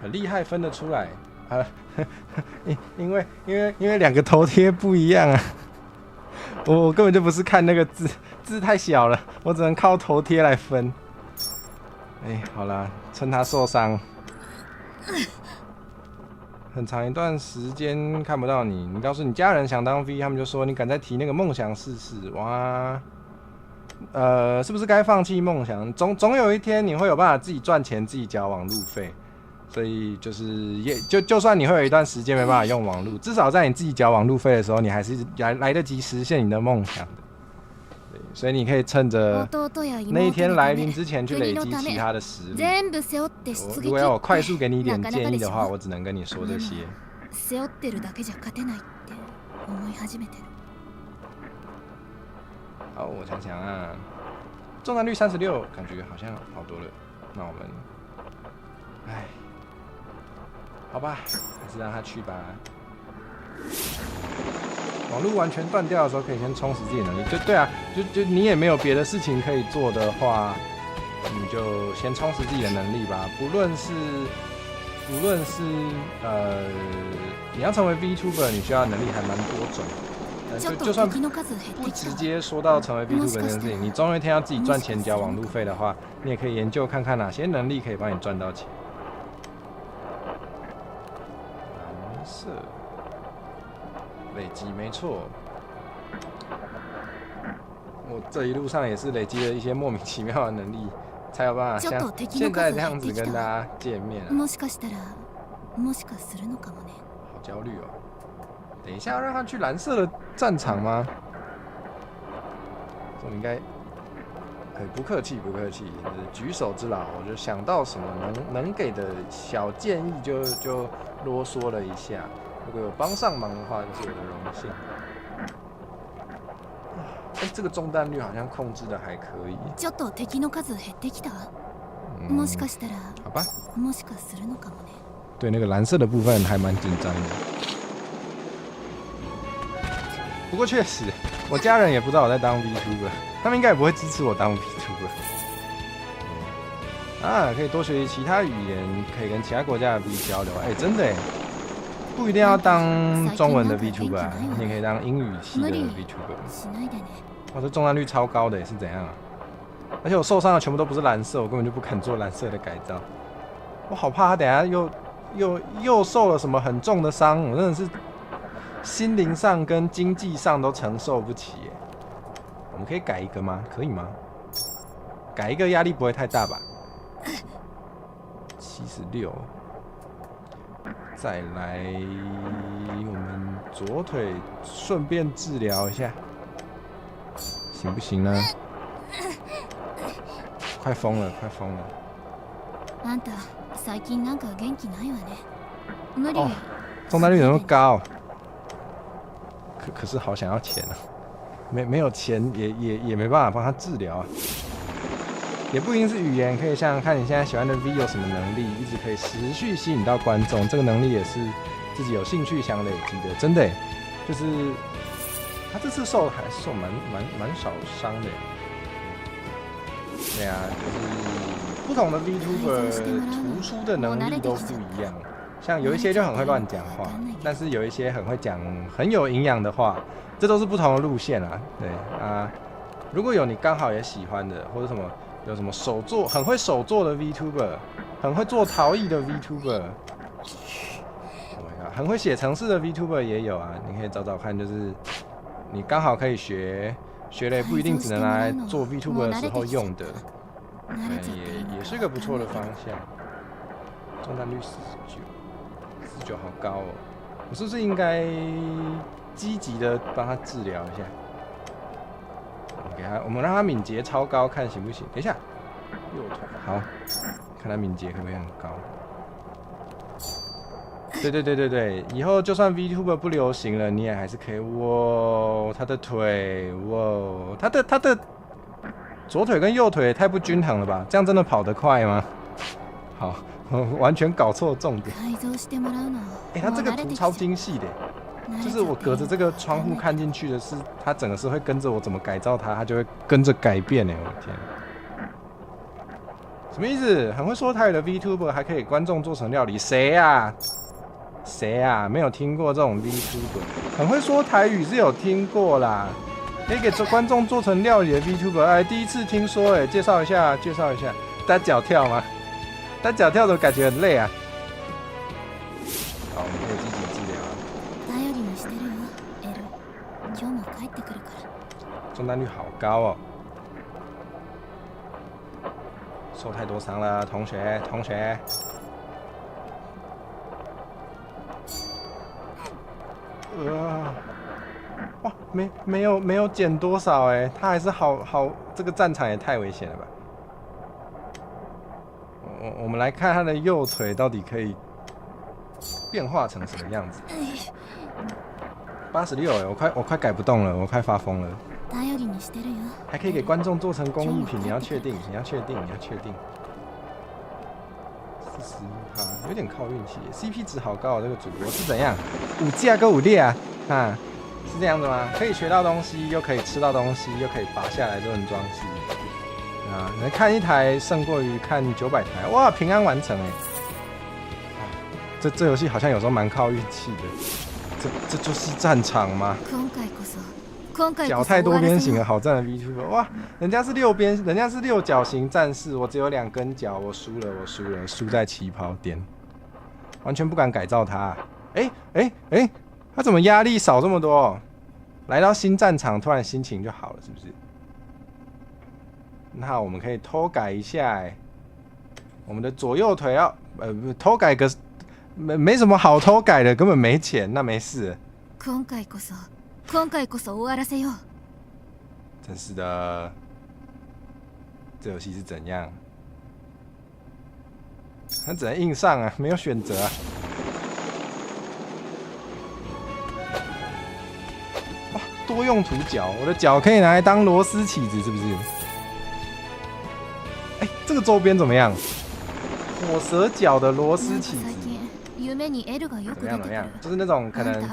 很厉害，分得出来啊！因为两个头贴不一样啊。我根本就不是看那个字太小了，我只能靠头贴来分。哎，好啦，趁他受伤。很长一段时间看不到你，你告诉你家人想当 V， 他们就说你敢再提那个梦想试试，哇，是不是该放弃梦想？总有一天你会有办法自己赚钱，自己缴网路费，所以就是就算你会有一段时间没办法用网路，至少在你自己缴网路费的时候，你还是来得及实现你的梦想的。对，所以你可以趁着那一天来临之前去累积其他的实力。如果要我快速给你一点建议的话，我只能跟你说这些。好，我想想啊，中弹率36，感觉好像好多了。那我们，哎，好吧，还是让他去吧。网络完全断掉的时候，可以先充实自己的能力。对啊，就你也没有别的事情可以做的话，你就先充实自己的能力吧。不论是你要成为 VTuber， 你需要的能力还蛮多种。就算不直接说到成为 VTuber 这件事情，你总有一天要自己赚钱交网路费的话，你也可以研究看看哪些能力可以帮你赚到钱。蓝色。累积没错，我这一路上也是累积了一些莫名其妙的能力，才有办法像现在这样子跟大家见面啊。好焦虑哦！等一下要让他去蓝色的战场吗？我应该，不客气，举手之劳，我就想到什么能给的小建议就啰嗦了一下。如果有帮上忙的话，就是我的荣幸。哎，这个中弹率好像控制的还可以。好吧。对，那个蓝色的部分还蛮紧张的。不过确实，我家人也不知道我在当 VTuber， 他们应该也不会支持我当 VTuber。啊，可以多学习其他语言，可以跟其他国家的 V 交流。哎，真的哎。不一定要当中文的 VTuber 啊，你也可以当英语系的 VTuber。哇，这中弹率超高的，是怎样啊？而且我受伤的全部都不是蓝色，我根本就不肯做蓝色的改造。我好怕他等一下又受了什么很重的伤，我真的是心灵上跟经济上都承受不起耶。我们可以改一个吗？可以吗？改一个压力不会太大吧？76。再来，我们左腿顺便治疗一下，行不行呢？快疯了！哦，中弹率怎么那么高？可是好想要钱啊！没有钱也没办法帮他治疗啊。也不一定是语言，可以想想看你现在喜欢的 V 有什么能力，一直可以持续吸引到观众，这个能力也是自己有兴趣想累积的，真的，就是他这次还受蛮少伤的。对啊，就是不同的 VTuber 突出的能力都不一样，像有一些就很会乱讲话，但是有一些很会讲很有营养的话，这都是不同的路线啊。对啊，如果有你刚好也喜欢的，或者什么。有什么很会手作的 VTuber， 很会做陶艺的 VTuber，很会写程式的 VTuber 也有啊，你可以找找看，就是你刚好可以学了，也不一定只能拿来做 VTuber 的时候用的，也是个不错的方向。中弹率49，49好高哦，我是不是应该积极的帮他治疗一下？我们让他敏捷超高，看行不行？等一下，右腿好，看他敏捷可不可以很高？对，以后就算 VTuber 不流行了，你也还是可以。哇，他的腿，哇，他的左腿跟右腿也太不均衡了吧？这样真的跑得快吗？好，我完全搞错重点。他这个图超精细的。就是我隔着这个窗户看进去的是，它整个是会跟着我怎么改造它，它就会跟着改变哎！我的天，什么意思？很会说台语的 VTuber 还可以观众做成料理？谁呀？谁呀？没有听过这种 VTuber， 很会说台语是有听过啦，可以给观众做成料理的 VTuber， 哎，第一次听说哎，介绍一下。单脚跳吗？单脚跳的感觉很累啊。好，我们可以积极治疗。中弹率好高哦，受太多伤了，同学。哇，没有减多少哎，他还是好，这个战场也太危险了吧！我们来看他的右腿到底可以变化成什么样子。86哎，我快改不动了，我快发疯了。还可以给观众做成工艺品，你要确定。41%有点靠运气 ，CP 值好高啊！这个主播是怎样？5架跟5列啊？是这样子吗？可以学到东西，又可以吃到东西，又可以拔下来做成装饰啊！能看一台胜过于看900台，哇！平安完成哎！这游戏好像有时候蛮靠运气的，这就是战场吗？脚太多边形了，好战的 VTuber， 哇！人家是6角形战士，我只有2根脚，我输了，输在起跑点，完全不敢改造它。他怎么压力少这么多？来到新战场，突然心情就好了，是不是？那我们可以偷改一下，我们的左右腿要偷改个没什么好偷改的，根本没钱，那没事。真是的，这游戏是怎样？他只能硬上啊，没有选择啊。哇，多用途脚，我的脚可以拿来当螺丝起子，是不是？这个周边怎么样？火蛇脚的螺丝起子，怎么样？就是那种可能。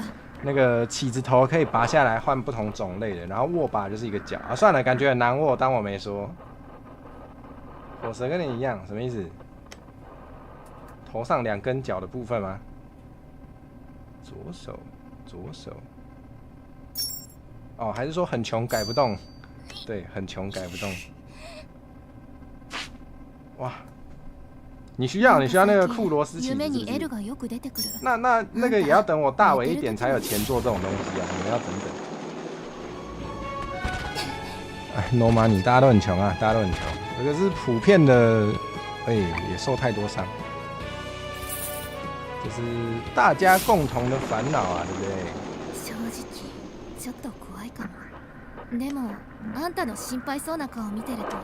那个起子头可以拔下来换不同种类的，然后握把就是一个角啊。算了，感觉很难握，当我没说。火蛇跟你一样，什么意思？头上2根角的部分吗？左手。哦，还是说很穷改不动？对，很穷改不动。哇！你需要那个酷螺丝起子是不是？那个也要等我大伟一点才有钱做这种东西啊！你们要等等。No money， 大家都很穷啊，这个是普遍的，也受太多伤，这是大家共同的烦恼啊，对不对？正直、ちょっと怖いかも。でも、あんたの心配そうな顔を見てると。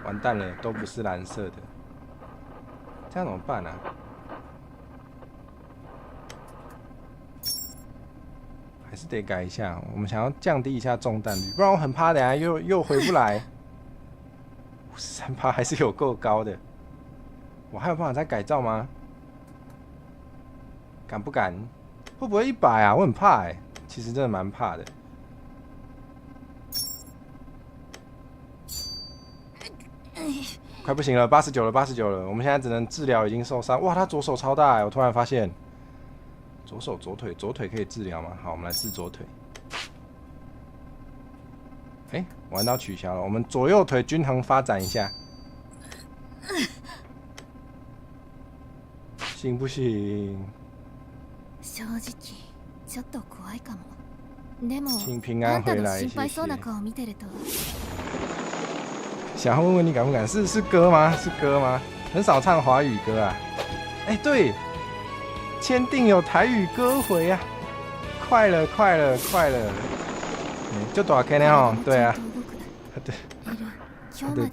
完蛋了，都不是蓝色的，这样怎么办啊？还是得改一下。我们想要降低一下中弹率，不然我很怕等下又回不来。53%还是有够高的，我还有办法再改造吗？敢不敢？会不会100啊？我很怕其实真的蛮怕的。快不行了，89了，我们现在只能治疗已经受伤。哇，他左手超大我突然发现，左腿可以治疗吗？好，我们来治左腿。玩到取消了，我们左右腿均衡发展一下。行不行？正直ちょっと怖いかも。でも请平あ安回来，んたの心谢谢配そうな。顔見てると。想要问问你敢不敢？是歌吗？是歌吗？很少唱华语歌啊。哎，对，签订有台语歌回啊！快了，快了，快了！就大 Ken 哦，对啊，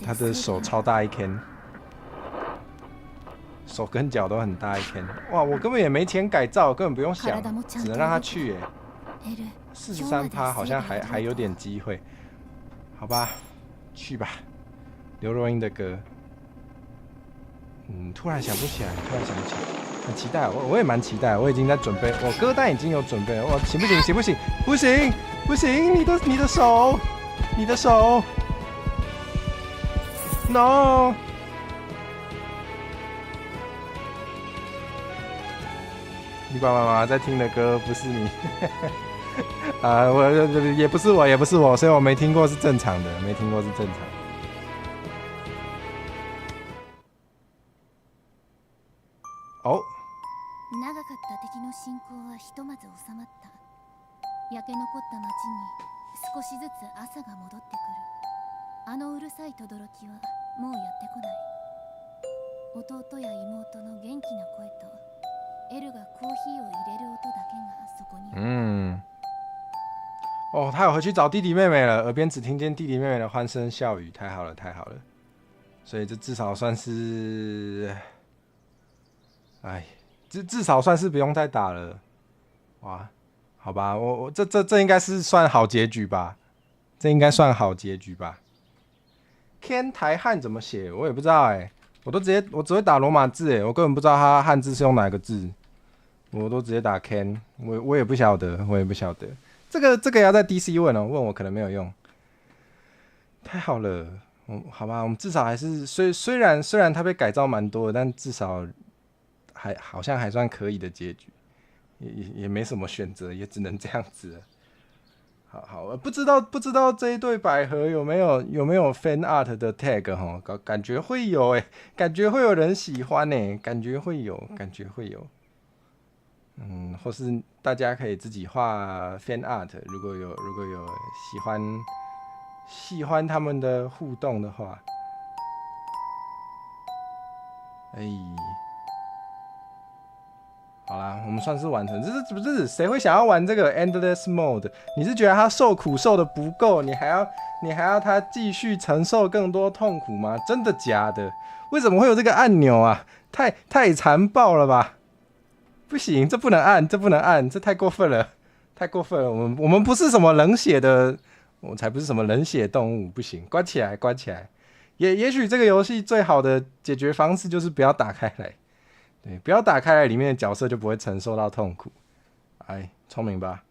他的手超大一 Ken， 手跟脚都很大一 Ken。哇，我根本也没钱改造，根本不用想，只能让他去耶。43%好像还有点机会，好吧，去吧。刘若英的歌，突然想不起来，很期待，我也蛮期待，我已经在准备，我歌单已经有准备了，哇，行不行？行不行？不行，不行，你的手，no。你爸爸妈妈在听的歌不是你，我也不是我，所以我没听过是正常的，没听过是正常的。哦，長かった敵の侵攻はひとまず収まった。焼け残った町に少しずつ朝が戻ってくる。あのうるさい轟きはもうやってこない。弟や妹の元気な声とエルがコーヒーを入れる音だけがそこに。哦，他有回去找弟弟妹妹了，耳边只听见弟弟妹妹的欢声笑语，太好了，太好了。所以这至少算是，至少算是不用再打了。哇，好吧，我这应该是算好结局吧？这应该算好结局吧？天台汉怎么写？我也不知道我只会打罗马字我根本不知道它汉字是用哪个字，我都直接打 Ken， 我也不晓得，这个要在 DC 问问我可能没有用。太好了，好吧，我们至少还是虽然它被改造蛮多的，但至少好像还算可以的结局，也没什么选择，也只能这样子了。好，不知道这一对百合有没有 fan art 的 tag 哈？感觉会有感觉会有人喜欢感觉会有。或是大家可以自己画 fan art， 如果有喜欢他们的互动的话，好啦，我们算是完成。这不是谁会想要玩这个 endless mode？ 你是觉得他受苦受的不够，你还要他继续承受更多痛苦吗？真的假的？为什么会有这个按钮啊？太残暴了吧！不行，这不能按，这太过分了，我们不是什么冷血的，我才不是什么冷血动物，不行，关起来。也许这个游戏最好的解决方式就是不要打开来。对，不要打开来，里面的角色就不会承受到痛苦。聪明吧？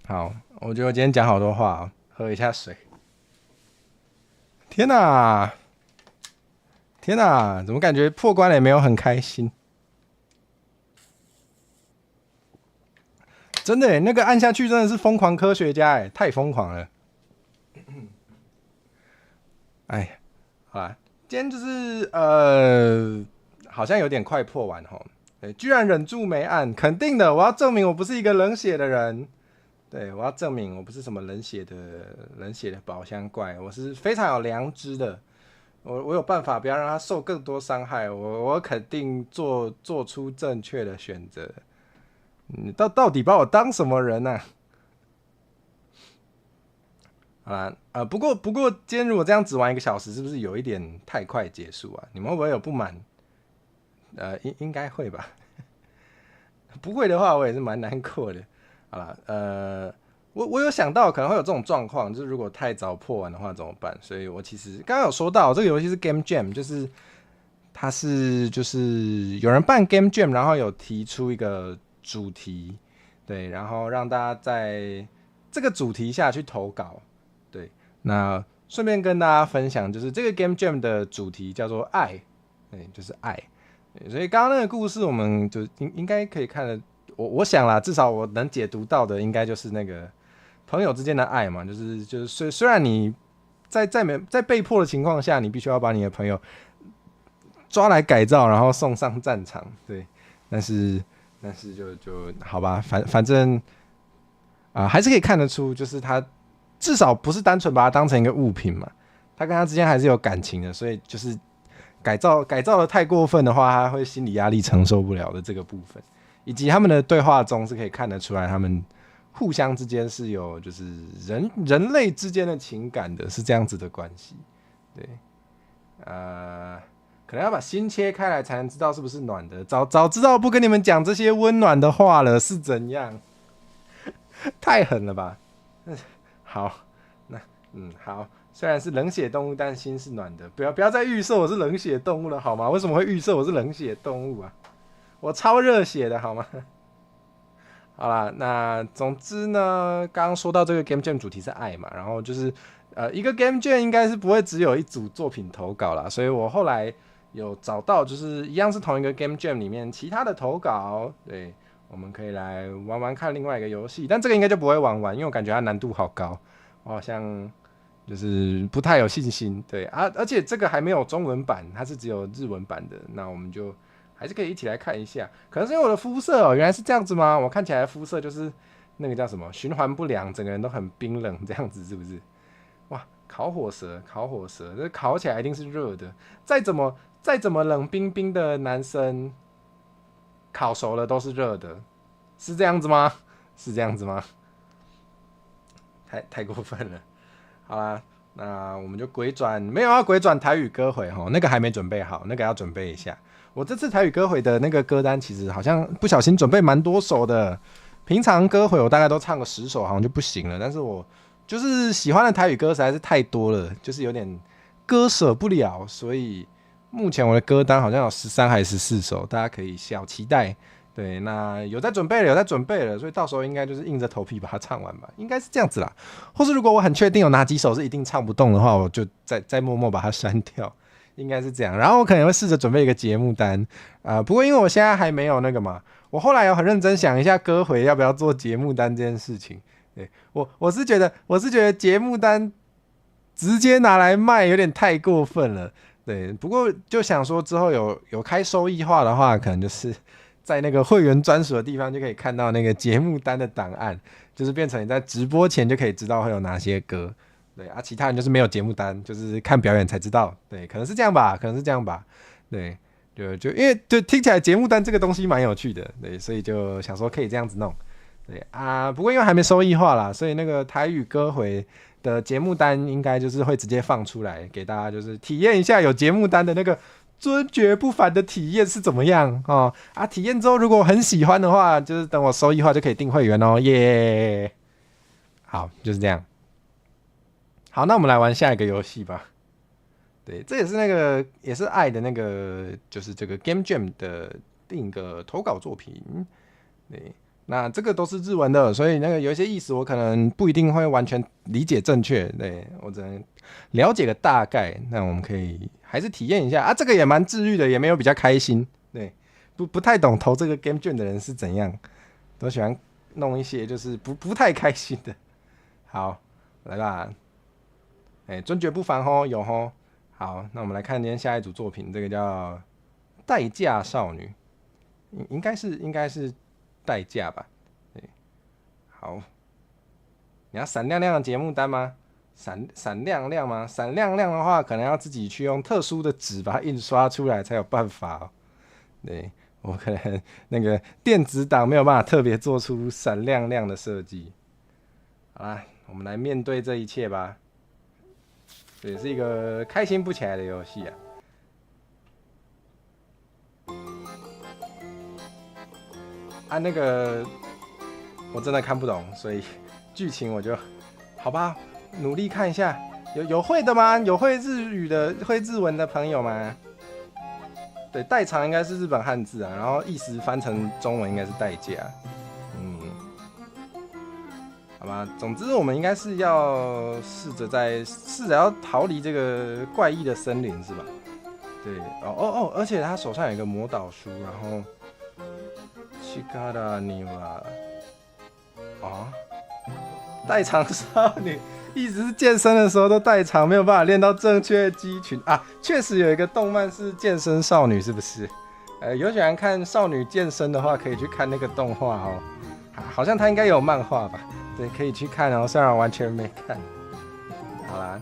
好，我觉得我今天讲好多话喝一下水。天哪，怎么感觉破关了也没有很开心？真的那个按下去真的是疯狂科学家太疯狂了。好啦，今天就是好像有点快破完齁，居然忍住没按，肯定的，我要证明我不是一个冷血的人，对，我要证明我不是什么冷血的宝箱怪，我是非常有良知的，我有办法不要让他受更多伤害，我肯定做出正确的选择。你到底把我当什么人啊？好啦，不过今天如果这样只玩1个小时，是不是有一点太快结束啊？你们会不会有不满？应该会吧。不会的话，我也是蛮难过的。好啦，我有想到可能会有这种状况，就是如果太早破完的话怎么办？所以我其实刚刚有说到，这个游戏是 Game Jam， 就是它是就是有人办 Game Jam， 然后有提出一个主题，对，然后让大家在这个主题下去投稿，对，那顺便跟大家分享，就是这个 Game Jam 的主题叫做爱，对，就是爱。所以刚刚那个故事，我们就应该可以看得，我想啦，至少我能解读到的，应该就是那个朋友之间的爱嘛，就是虽然你在被迫的情况下，你必须要把你的朋友抓来改造，然后送上战场。对，但是就好吧，反正还是可以看得出，就是他至少不是单纯把它当成一个物品嘛，他跟他之间还是有感情的，所以就是改造的太过分的话，他会心理压力承受不了的这个部分，以及他们的对话中是可以看得出来，他们互相之间是有就是人类之间的情感的，是这样子的关系。对，可能要把心切开来才能知道是不是暖的。早知道不跟你们讲这些温暖的话了，是怎样？太狠了吧！好，那好，虽然是冷血动物，但心是暖的。不要再预设我是冷血动物了，好吗？为什么会预设我是冷血动物啊？我超热血的，好吗？好啦，那总之呢，刚刚说到这个 Game Jam 主题是爱嘛，然后就是一个 Game Jam 应该是不会只有一组作品投稿啦，所以我后来有找到就是一样是同一个 Game Jam 里面其他的投稿，对，我们可以来玩玩看另外一个游戏，但这个应该就不会玩完，因为我感觉它难度好高，我好像就是不太有信心，对啊，而且这个还没有中文版，它是只有日文版的，那我们就还是可以一起来看一下。可能是因为我的肤色原来是这样子吗？我看起来的肤色就是那个叫什么循环不良，整个人都很冰冷这样子，是不是？哇，烤火蛇，这烤起来一定是热的，再怎么冷冰冰的男生，烤熟了都是热的，是这样子吗？是这样子吗？太过分了。好啦，那我们就鬼转，没有要鬼转台语歌回齁，那个还没准备好，那个要准备一下。我这次台语歌回的那个歌单，其实好像不小心准备蛮多首的。平常歌回我大概都唱个10首，好像就不行了。但是我就是喜欢的台语歌实在是太多了，就是有点割舍不了，所以目前我的歌单好像有13还是14首，大家可以小期待。对，那有在准备了，所以到时候应该就是硬着头皮把它唱完吧，应该是这样子啦。或是如果我很确定有哪几首是一定唱不动的话，我就再默默把它删掉，应该是这样。然后我可能会试着准备一个节目单不过因为我现在还没有那个嘛，我后来有很认真想一下歌回要不要做节目单这件事情。对，我是觉得节目单直接拿来卖有点太过分了。对，不过就想说之后有开收益化的话，可能就是在那个会员专属的地方就可以看到那个节目单的档案，就是变成你在直播前就可以知道会有哪些歌。对啊，其他人就是没有节目单，就是看表演才知道。对，可能是这样吧。对，就因为就听起来节目单这个东西蛮有趣的，对，所以就想说可以这样子弄。对啊，不过因为还没收益化啦，所以那个台语歌回的节目单应该就是会直接放出来给大家，就是体验一下有节目单的那个尊爵不凡的体验是怎么样哦啊！体验之后如果很喜欢的话，就是等我收益化就可以订会员哦，耶！好，就是这样。好，那我们来玩下一个游戏吧。对，这也是那个也是爱的那个，就是这个 Game Jam 的另一个投稿作品。对，那这个都是日文的，所以那个有一些意思我可能不一定会完全理解正确，对，我只能了解个大概。那我们可以还是体验一下啊，这个也蛮治愈的，也没有比较开心。对，不太懂投这个 Game Jam 的人是怎样，都喜欢弄一些就是不太开心的。好，来吧。尊爵不凡吼，有吼。好，那我们来看今天下一组作品，这个叫代驾少女，应该是代驾吧？对，好，你要闪亮亮的节目单吗？闪亮亮吗？闪亮亮的话，可能要自己去用特殊的纸把它印刷出来才有办法哦。对，我可能那个电子档没有办法特别做出闪亮亮的设计。好啦，我们来面对这一切吧。也是一个开心不起来的游戏啊！那个我真的看不懂，所以剧情我就好吧，努力看一下。有会的吗？有会日语的、会日文的朋友吗？对，代偿应该是日本汉字啊，然后意思翻成中文应该是代价。好吧，总之我们应该是要试着要逃离这个怪异的森林，是吧？对，而且他手上有一个魔导书，然后力には代偿少女，一直是健身的时候都代偿，没有办法练到正确肌群啊。确实有一个动漫是健身少女，是不是？有喜欢看少女健身的话，可以去看那个动画哦。好像它应该有漫画吧？对，可以去看哦。虽然我完全没看。好啦，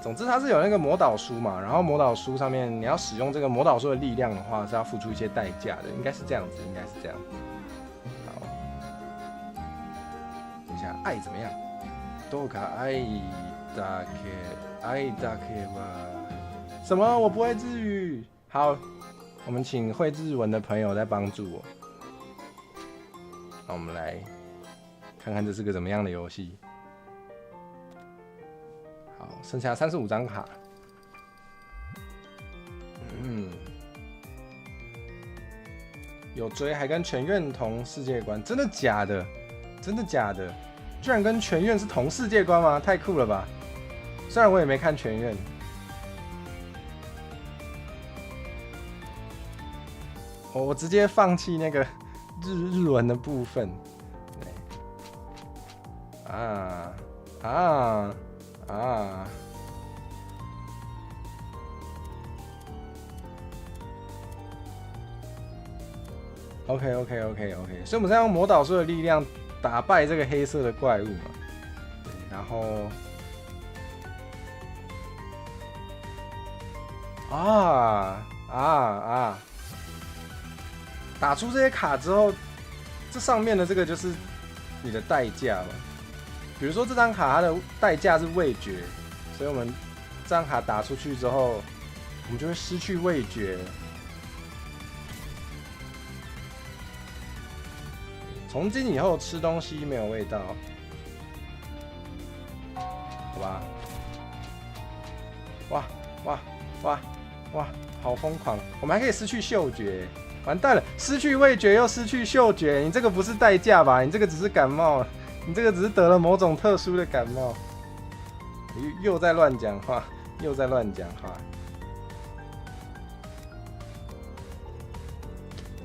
总之它是有那个魔导书嘛，然后魔导书上面你要使用这个魔导书的力量的话，是要付出一些代价的，应该是这样子，应该是这样。好，等一下，爱怎么样？どうか愛だけは什么？我不会日语。好，我们请会日文的朋友来帮助我。那我们来看看这是个怎么样的游戏。好，剩下35张卡。有追还跟全院同世界观，真的假的？真的假的？居然跟全院是同世界观吗？太酷了吧！虽然我也没看全院。我直接放弃那个日文的部分。OK， 所以我们是要用魔导书的力量打败这个黑色的怪物嘛。对，然后打出这些卡之后，这上面的这个就是你的代价嘛。比如说这张卡它的代价是味觉，所以我们这张卡打出去之后，我们就会失去味觉。从今以后吃东西没有味道，好吧？哇，好疯狂！我们还可以失去嗅觉，完蛋了！失去味觉又失去嗅觉，你这个不是代价吧？你这个只是感冒，你这个只是得了某种特殊的感冒。又在乱讲话，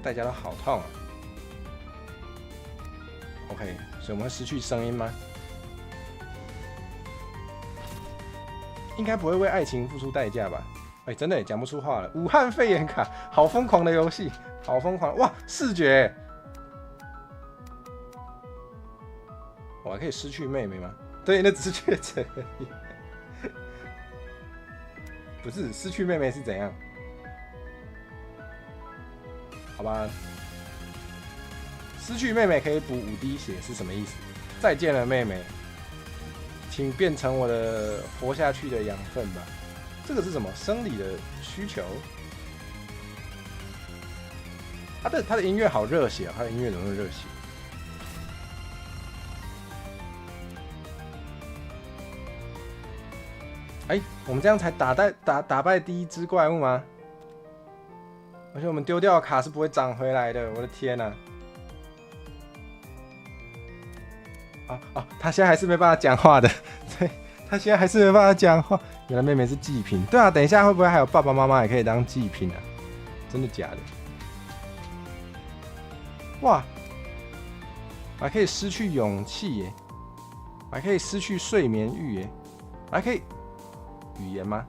代价都好痛啊！ OK， 所以我们会失去声音吗？应该不会为爱情付出代价吧？真的讲不出话了。武汉肺炎卡，好疯狂的游戏，好疯狂！哇，视觉，我还可以失去妹妹吗？对，那只是确诊而已。不是，失去妹妹是怎样？好吧。 失去妹妹可以补5滴血是什么意思？再见了，妹妹，请变成我的活下去的养分吧。这个是什么？生理的需求？他的音乐好热血啊！他的音乐怎么那么热血？我们这样才打败第一只怪物吗？而且我们丢掉的卡是不会长回来的，我的天哪！ 他现在还是没办法讲话的，对，他现在还是没办法讲话。原来妹妹是祭品，对啊，等一下会不会还有爸爸妈妈也可以当祭品啊？真的假的？哇，我还可以失去勇气耶，我还可以失去睡眠欲耶，我还可以语言吗？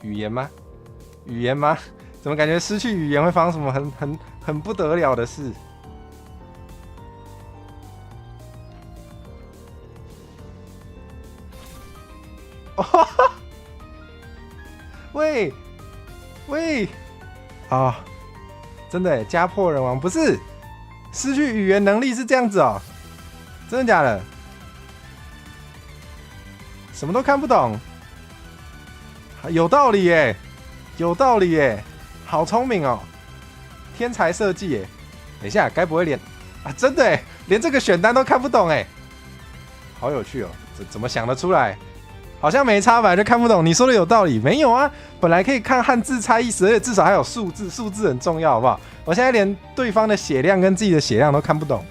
语言吗？怎么感觉失去语言会发生什么很不得了的事？ 喂，真的耶，家破人亡不是？失去语言能力是这样子哦？真的假的？什么都看不懂？有道理耶，好聪明哦，天才设计耶！等一下，该不会真的耶，连这个选单都看不懂哎，好有趣哦，怎么想得出来？ 好像没差吧，就看不懂。你说的有道理，没有啊？本来可以看汉字差意思，而且至少还有数字，数字很重要，好不好？我现在连对方的血量跟自己的血量都看不懂，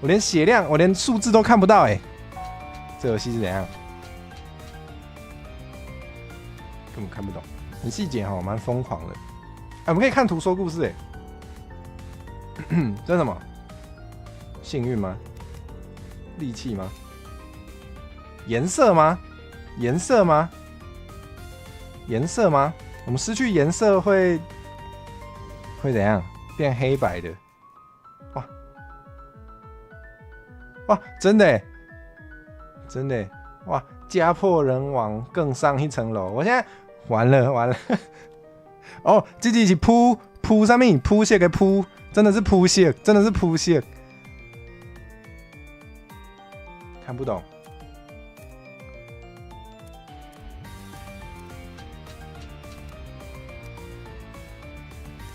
我连血量，我连数字都看不到，这游戏是怎样？根本看不懂，很细节哈，蛮疯狂的。我们可以看图说故事，这是什么？幸运吗？力气吗？颜色吗？颜色吗？颜色吗？我们失去颜色会怎样？变黑白的？哇哇，真的耶，真的耶，哇！家破人亡，更上一层楼。我现在完了哦，自己一起扑上面，扑血给扑，真的是扑血，真的是扑血。看不懂。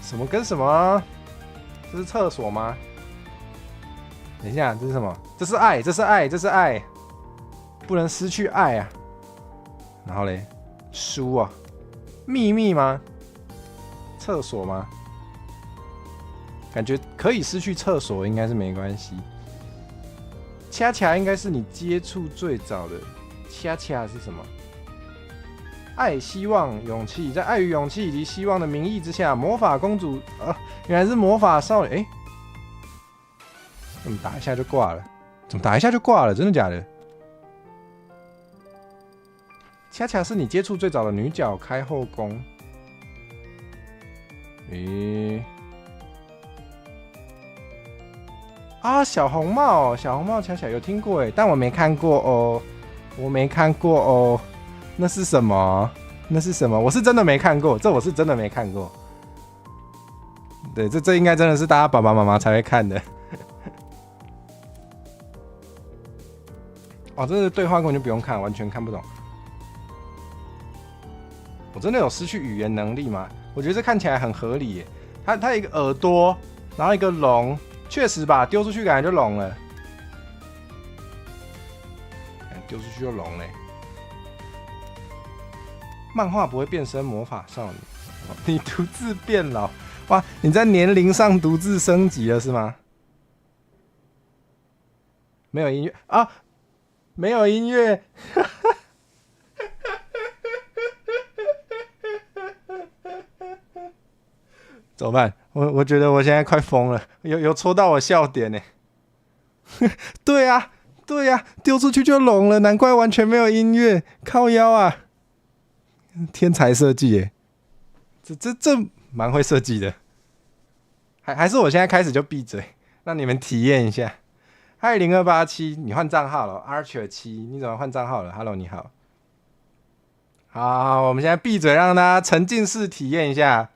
什么跟什么？这是厕所吗？等一下，这是什么？这是爱，这是爱，这是爱，不能失去爱啊！然后嘞，书啊，秘密吗？厕所吗？感觉可以失去厕所，应该是没关系。恰恰应该是你接触最早的。恰恰是什么？爱、希望、勇气，在爱与勇气以及希望的名义之下，魔法公主原来是魔法少女。怎么打一下就挂了？怎么打一下就挂了？真的假的？恰恰是你接触最早的女角开后宫。小红帽，小红帽恰恰有听过哎，但我没看过哦，我没看过哦。那是什么？那是什么？我是真的没看过，这我是真的没看过。对，这应该真的是大家爸爸妈妈才会看的。哦，这个对话根本就不用看，完全看不懂。我真的有失去语言能力吗？我觉得这看起来很合理耶。它一个耳朵，然后一个龙，确实吧，丢出去感觉就聋了。丢出去就聋嘞。漫画不会变身魔法少女，你独自变老，哇！你在年龄上独自升级了是吗？没有音乐啊，没有音乐，怎么办？我觉得我现在快疯了，有戳到我笑点呢。对啊，对啊，丢出去就聋了，难怪完全没有音乐，靠腰啊！天才设计耶，这蛮会设计的。还是我现在开始就闭嘴，让你们体验一下。嗨，0287，你换账号了 ，Archer7，你怎么换账号了 ？Hello， 你好。好，我们现在闭嘴，让大家沉浸式体验一下。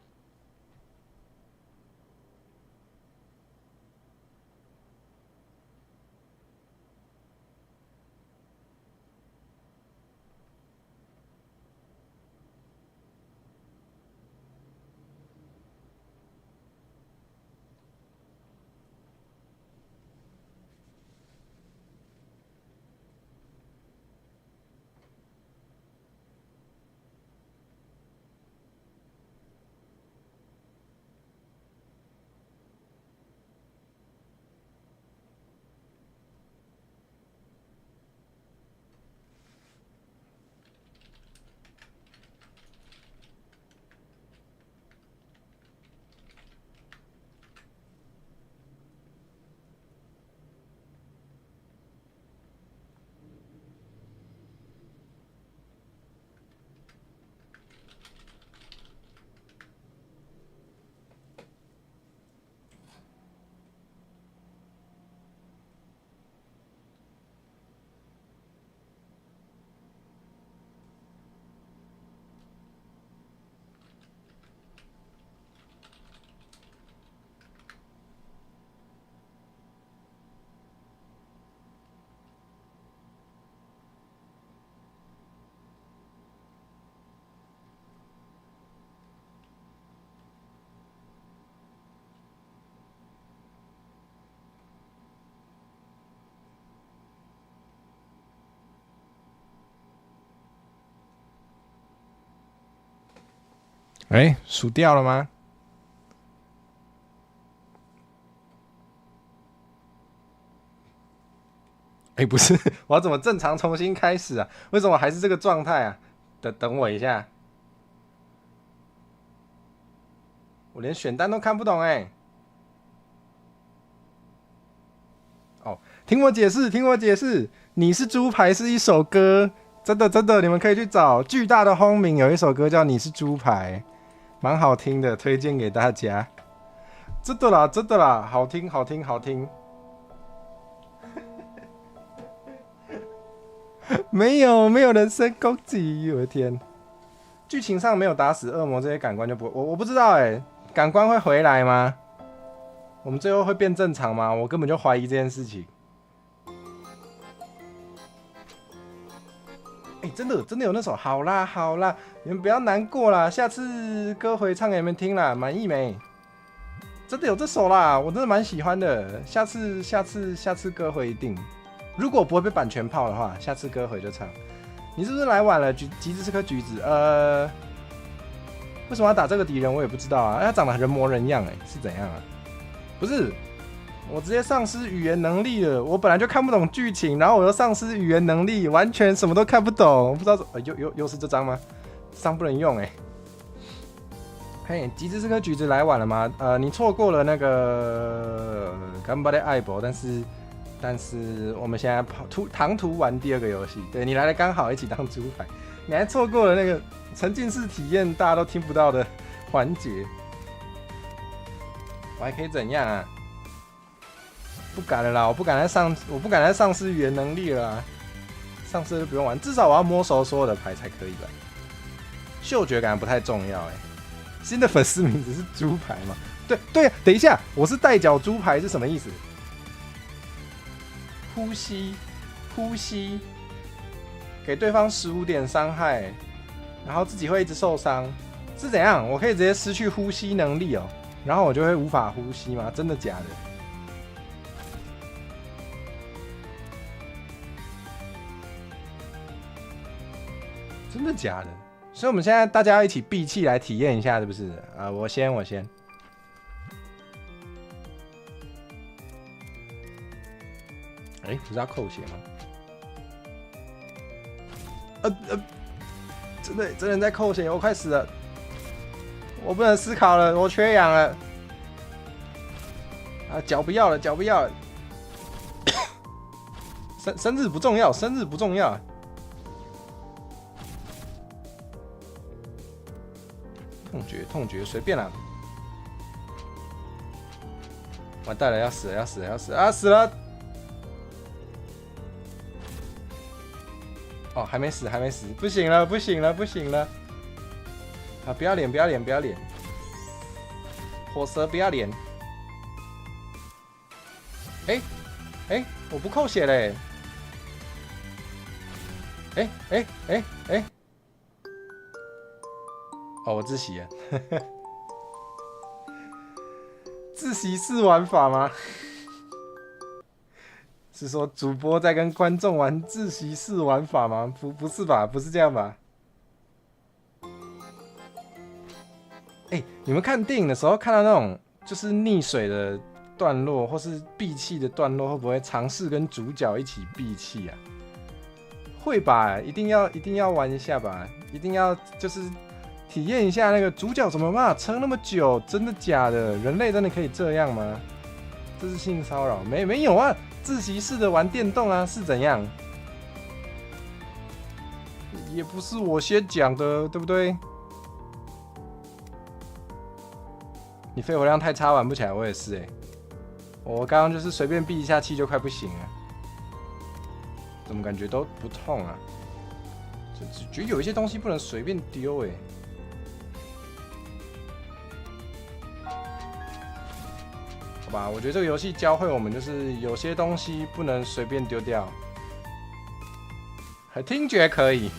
数掉了吗？不是，我要怎么正常重新开始啊？为什么还是这个状态啊？等我一下，我连选单都看不懂哦，听我解释，听我解释。你是猪排是一首歌，真的真的，你们可以去找巨大的轰鸣有一首歌叫你是猪排，蛮好听的，推荐给大家。真的啦，真的啦，好听好听好听。没有人身攻击，我的天！剧情上没有打死恶魔，这些感官就不我不知道感官会回来吗？我们最后会变正常吗？我根本就怀疑这件事情。真的有那首，好啦好啦，你们不要难过啦，下次歌回唱给你们听啦，满意没？真的有这首啦，我真的蛮喜欢的，下次歌回一定。如果不会被版权炮的话，下次歌回就唱。你是不是来晚了？橘子是颗橘子，为什么要打这个敌人？我也不知道啊。他长得人模人样，是怎样啊？不是，我直接丧失语言能力了。我本来就看不懂剧情，然后我又丧失语言能力，完全什么都看不懂。不知道又是这张吗？这张不能用嘿，橘子是颗橘子来晚了吗？你错过了那个干巴的爱博，但是我们现在唐突玩第二个游戏，对你来的刚好一起当猪排，你还错过了那个沉浸式体验大家都听不到的环节，我还可以怎样啊？不敢了啦，我不敢再丧失语言能力了啦，丧失就不用玩，至少我要摸熟所有的牌才可以吧？嗅觉感不太重要新的粉丝名字是猪排吗？对，等一下，我是带脚猪排是什么意思？呼吸，给对方15点伤害，然后自己会一直受伤，是怎样？我可以直接失去呼吸能力然后我就会无法呼吸吗？真的假的？真的假的？所以我们现在大家要一起闭气来体验一下，是不是？我先。不是要扣血吗？真的在扣血，我快死了，我不能思考了，我缺氧了。脚不要了。生日不重要。痛觉随便啦。完蛋了，要死了！死了！还没死，不行了！不要脸！火蛇不要脸！我不扣血嘞！我自习了，自习式玩法吗？是说主播在跟观众玩自习式玩法吗？不是吧？不是这样吧？你们看电影的时候看到那种就是溺水的段落，或是闭气的段落，会不会尝试跟主角一起闭气啊？会吧？一定要玩一下吧？一定要就是体验一下那个主角怎么办撑那么久？真的假的？人类真的可以这样吗？这是性骚扰？没有啊！自习室的玩电动啊，是怎样？也不是我先讲的，对不对？你肺活量太差，玩不起来。我也是我刚刚就是随便闭一下气就快不行了，怎么感觉都不痛啊？只觉得有一些东西不能随便丢好吧，我觉得这个游戏教会我们，就是有些东西不能随便丢掉。听觉可以，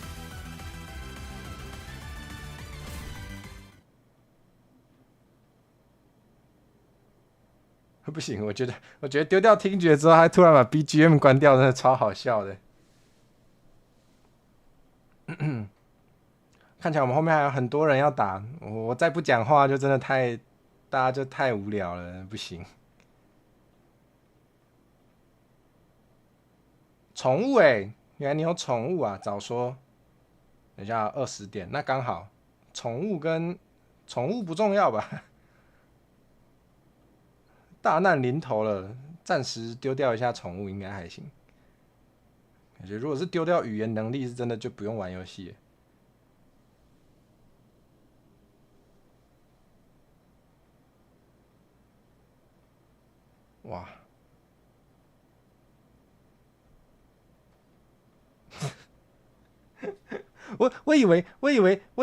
不行，我觉得丢掉听觉之后，还突然把 BGM 关掉，真的超好笑的。看起来我们后面还有很多人要打，我再不讲话就真的大家就太无聊了，不行。宠物原来你有宠物啊，早说。等一下20点，那刚好。宠物不重要吧？大难临头了，暂时丢掉一下宠物应该还行。感觉如果是丢掉语言能力，是真的就不用玩游戏了。哇！我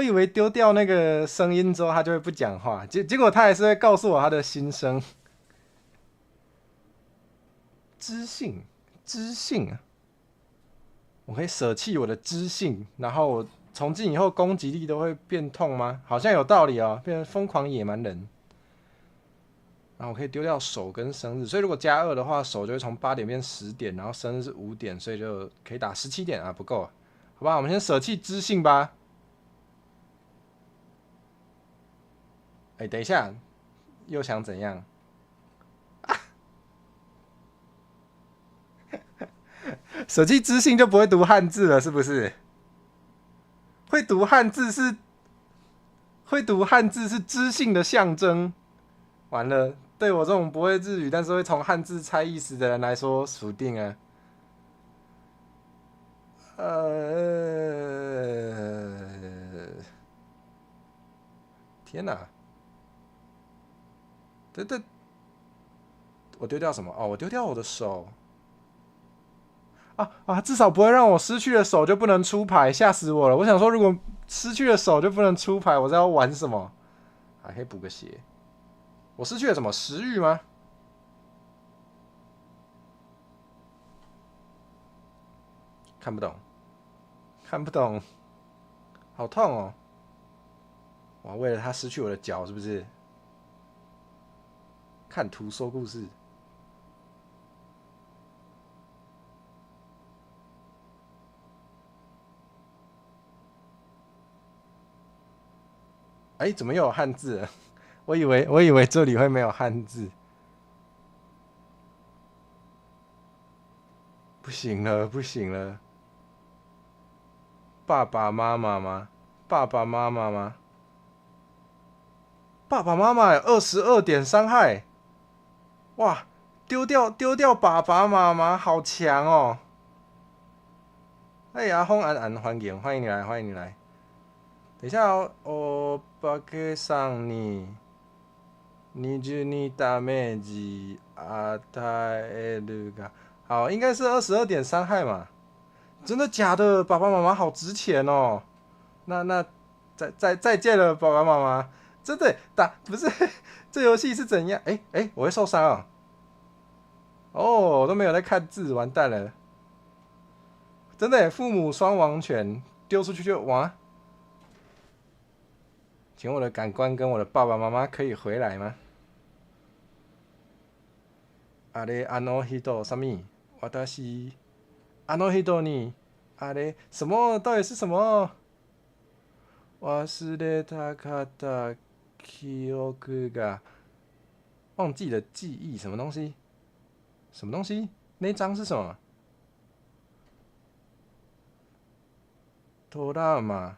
以为丢掉那个声音之后，他就会不讲话，结果他还是会告诉我他的心声。知性啊！我可以舍弃我的知性，然后我从今以后攻击力都会变痛吗？好像有道理哦，变成疯狂野蛮人。然后我可以丢掉手跟生日，所以如果加2的话，手就会从8点变10点，然后生日是5点，所以就可以打17点啊，不够啊，好吧，我们先舍弃知性吧。等一下，又想怎样？舍弃知性就不会读汉字了，是不是？会读汉字是知性的象征。完了，对我这种不会日语但是会从汉字猜意思的人来说，属定啊。天哪！对，我丢掉什么？哦，我丢掉我的手。至少不会让我失去了手就不能出牌，吓死我了！我想说，如果失去了手就不能出牌，我是要玩什么？还可以补个鞋。我失去了什么？食欲吗？看不懂，好痛哦！哇，为了他失去我的脚，是不是？看图说故事。怎么又有汉字了？我以为这里会没有汉字。不行了！爸爸妈妈吗？爸爸妈妈吗？爸爸妈妈有22点伤害，哇！丢掉爸爸妈妈，好强哦！阿峰欢迎你来。等一下哦，お化けさんに22ダメージ与えるが，好，应该是22点伤害嘛？真的假的？爸爸妈妈好值钱哦！那再见了，爸爸妈妈。真的不是这游戏是怎样？我会受伤啊！哦，我都没有在看字，完蛋了！真的，父母双亡权丢出去就完。请问我的感官跟我的爸爸妈妈可以回来吗？あれあの人什么？私あの人にあれ什么？到底是什么？忘れたかった記憶が忘记了记忆，什么东西？什么东西？那张是什么？トラウマ。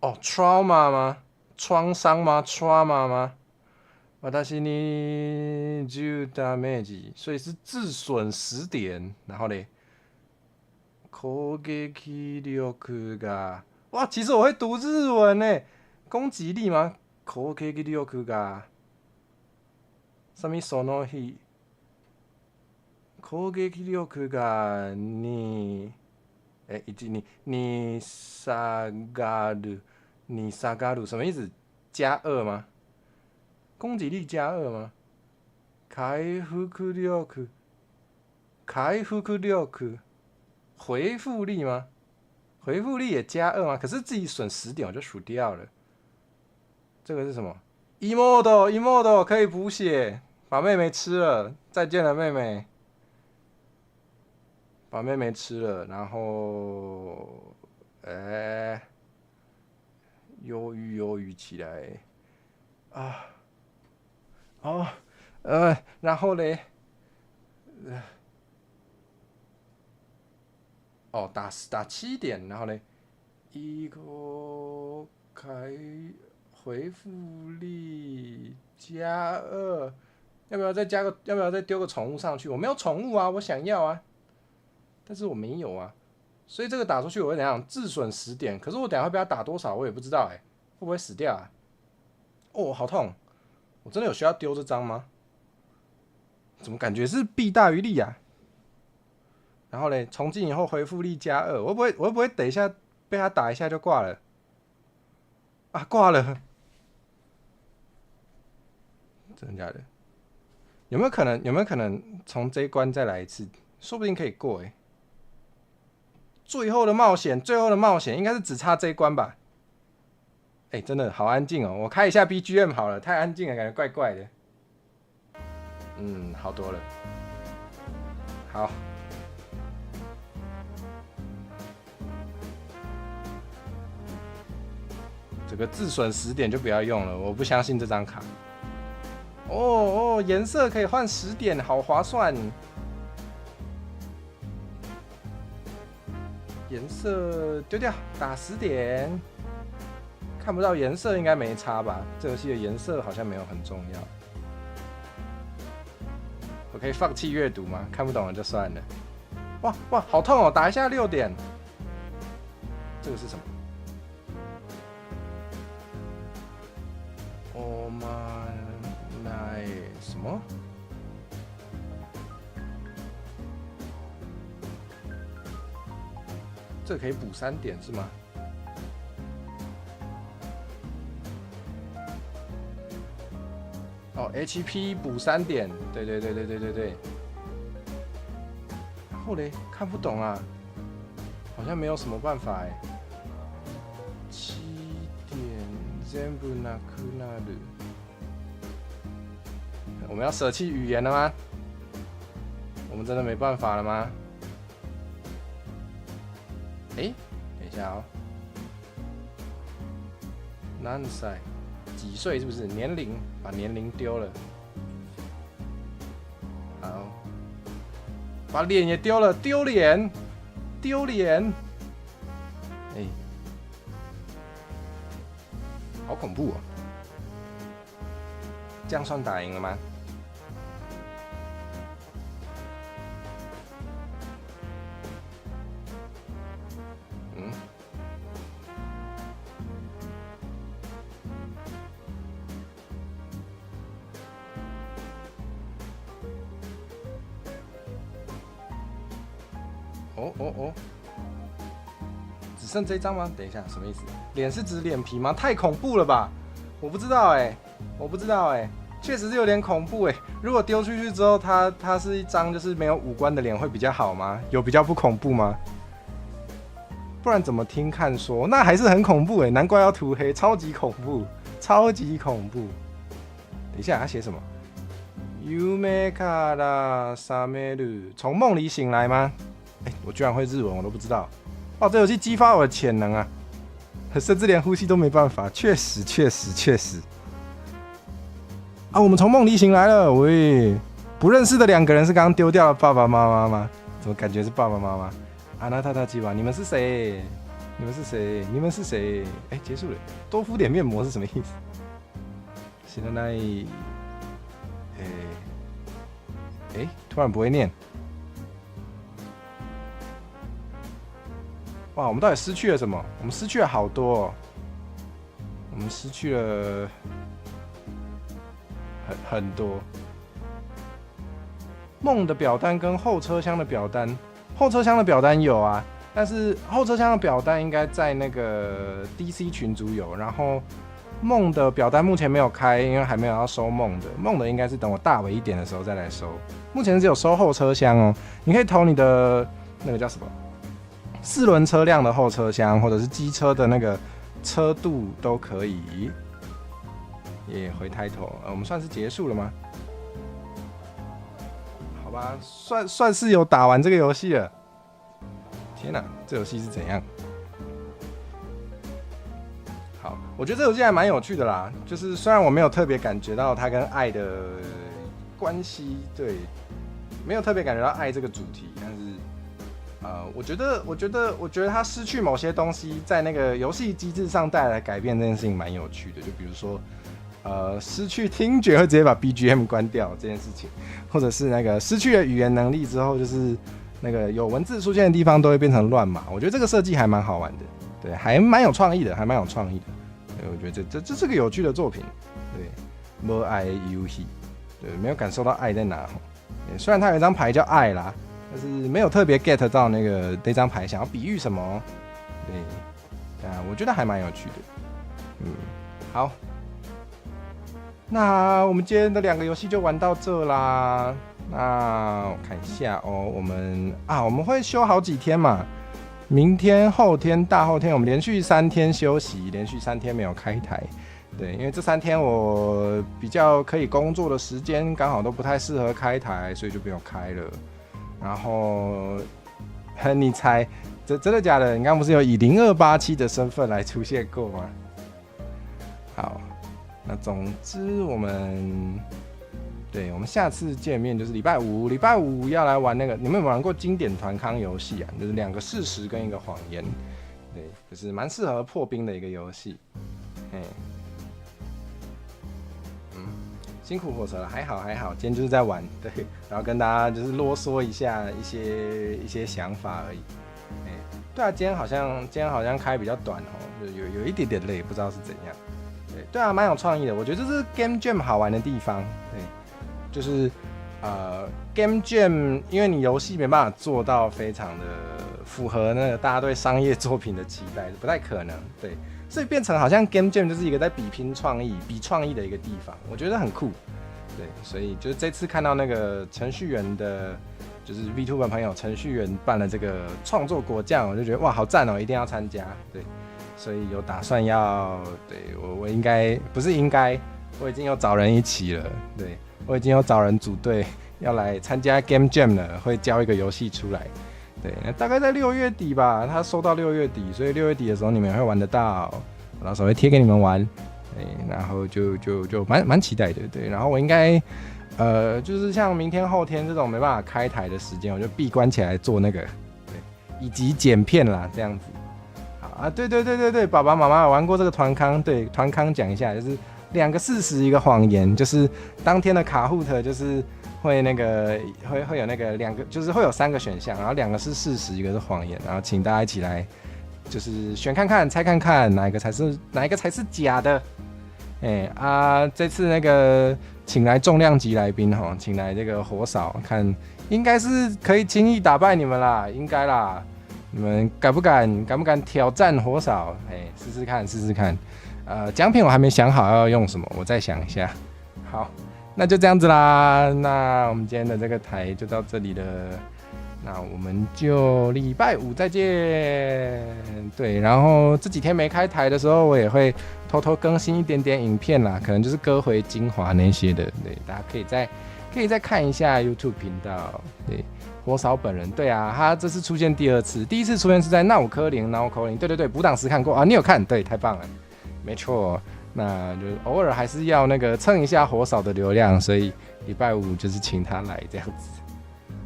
哦 ，trauma 吗？创伤吗 ？trauma 吗？私に10ダメージ，所以是自损10点，然后嘞，攻撃力が，哇，其实我会读日文呢，攻击力吗？攻撃力が，什么その日？攻撃力が你下がる什么意思？加2吗？攻击力加2吗？回復力，回复力吗？回复力也加2吗？可是自己损10点我就数掉了。这个是什么 ？Emodo 可以补血，把妹妹吃了，再见了妹妹。把妹妹吃了，然后，忧郁起来啊，哦，然后嘞，打7点，然后嘞，一个回复力加2，要不要再丢个宠物上去？我没有宠物啊，我想要啊。但是我没有啊，所以这个打出去我会怎样？自损10点，可是我等下会被他打多少我也不知道会不会死掉啊？哦，好痛！我真的有需要丢这张吗？怎么感觉是弊大于利啊？然后嘞，从今以后回复力+2，我会不会等一下被他打一下就挂了？啊，挂了！真的假的？有没有可能从这一关再来一次？说不定可以过最后的冒险应该是只差这一关吧？真的好安静哦！我开一下 BGM 好了，太安静了，感觉怪怪的。好多了。好。这个自损10点就不要用了，我不相信这张卡。颜色可以换10点，好划算。颜色丢掉，打10点。看不到颜色应该没差吧？这游戏的颜色好像没有很重要。我可以放弃阅读吗？看不懂了就算了。哇，好痛哦！打一下6点。这个是什么？什么？这可以补3点是吗？HP 补3点，对。然后嘞，看不懂啊，好像没有什么办法7点全部なくなる。我们要舍弃语言了吗？我们真的没办法了吗？等一下哦。何歳？几岁是不是？年龄，把年龄丢了。好，把脸也丢了，丢脸。好恐怖哦！这样算打赢了吗？只剩这一张吗？等一下，什么意思？脸是指脸皮吗？太恐怖了吧！我不知道确实是有点恐怖如果丢出去之后，它是一张就是没有五官的脸，会比较好吗？有比较不恐怖吗？不然怎么听看说？那还是很恐怖难怪要涂黑，超级恐怖。等一下，他写什么？夢から覚める，从梦里醒来吗？我居然会日文，我都不知道。这游戏激发我的潜能啊！甚至连呼吸都没办法。确实。我们从梦里醒来了。喂，不认识的2个人是刚刚丢掉了爸爸妈妈吗？怎么感觉是爸爸妈妈？那他基吧？你们是谁？结束了。多敷点面膜是什么意思？现在突然不会念。哇，我们到底失去了什么？我们失去了好多我们失去了很多。梦的表单跟后车厢的表单，后车厢的表单有啊，但是后车厢的表单应该在那个 DC 群组有，然后梦的表单目前没有开，因为还没有要收梦的应该是等我大尾一点的时候再来收。目前只有收后车厢你可以投你的那个叫什么4轮车辆的后车厢，或者是机车的那个车度都可以。回抬头，我们算是结束了吗？好吧，算是有打完这个游戏了。天哪，这游戏是怎样？好，我觉得这游戏还蛮有趣的啦。就是虽然我没有特别感觉到它跟爱的关系，对，没有特别感觉到爱这个主题，但是我觉得它失去某些东西，在那个游戏机制上带来改变这件事情蛮有趣的。就比如说，失去听觉会直接把 BGM 关掉这件事情，或者是那个失去了语言能力之后，就是那个有文字出现的地方都会变成乱码。我觉得这个设计还蛮好玩的，对，还蛮有创意的，对，我觉得这是个有趣的作品，对，没爱的游戏，对，没有感受到爱在哪。虽然它有一张牌叫爱啦，但是没有特别 get 到那张牌想要比喻什么，对，我觉得还蛮有趣的，好。那我们今天的2个游戏就玩到这啦。那我看一下哦，我们会休好几天嘛，明天、后天、大后天，我们连续3天休息，连续3天没有开台。对，因为这3天我比较可以工作的时间刚好都不太适合开台，所以就没有开了。然后，你猜，真的假的？你刚刚不是有以0287的身份来出现过吗？好。那总之我们下次见面就是礼拜五要来玩那个，你们有没有玩过经典团康游戏啊？就是2个事实跟1个谎言，对，就是蛮适合破冰的一个游戏。辛苦火车了，还好，今天就是在玩，对，然后跟大家就是啰嗦一下一些想法而已。对啊，今天好像开比较短哦，有一点点累，不知道是怎样。对啊，蛮有创意的，我觉得这是 Game Jam 好玩的地方。对，就是Game Jam， 因为你游戏没办法做到非常的符合那个大家对商业作品的期待，不太可能。对，所以变成好像 Game Jam 就是一个在比创意的一个地方，我觉得很酷。对，所以就是这次看到那个程序员的，就是 VTuber 朋友程序员办了这个创作果酱，我就觉得哇，好赞哦，一定要参加。对。所以有打算要，对，我应该不是应该，我已经有找人一起了，对，我已经有找人组队要来参加 Game Jam 了，会交一个游戏出来，对，大概在6月底吧，他收到6月底，所以6月底的时候你们也会玩得到，我到时候会贴给你们玩，对，然后就蛮期待的，对，然后我应该就是像明天后天这种没办法开台的时间，我就闭关起来做那个，对，以及剪片啦，这样子。对，爸爸妈妈有玩过这个团康，对，团康讲一下，就是2个事实1个谎言，就是当天的卡户特就是会那个会有那个2个，就是会有3个选项，然后2个是事实，1个是谎言，然后请大家一起来就是选看看、猜看看哪一个才是假的。这次那个请来重量级来宾哈，请来这个火扫，看应该是可以轻易打败你们啦，应该啦。你们敢不敢挑战火扫？试试看。奖品我还没想好要用什么，我再想一下。好，那就这样子啦。那我们今天的这个台就到这里了。那我们就礼拜5再见。对，然后这几天没开台的时候，我也会偷偷更新一点点影片啦，可能就是歌回精华那些的。对，大家可以再看一下 YouTube 频道。对。火扫本人，对啊，他这次出现第2次，第1次出现是在闹科林，对，补档时看过啊，你有看？对，太棒了，没错，那就偶尔还是要那个蹭一下火扫的流量，所以礼拜5就是请他来这样子。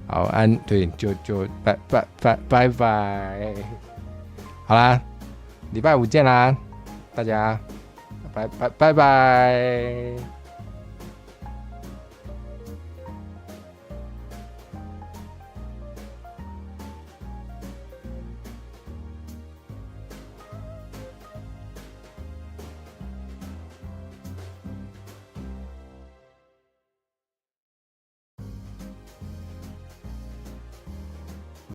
好，对，就拜拜，好啦，礼拜5见啦，大家拜拜。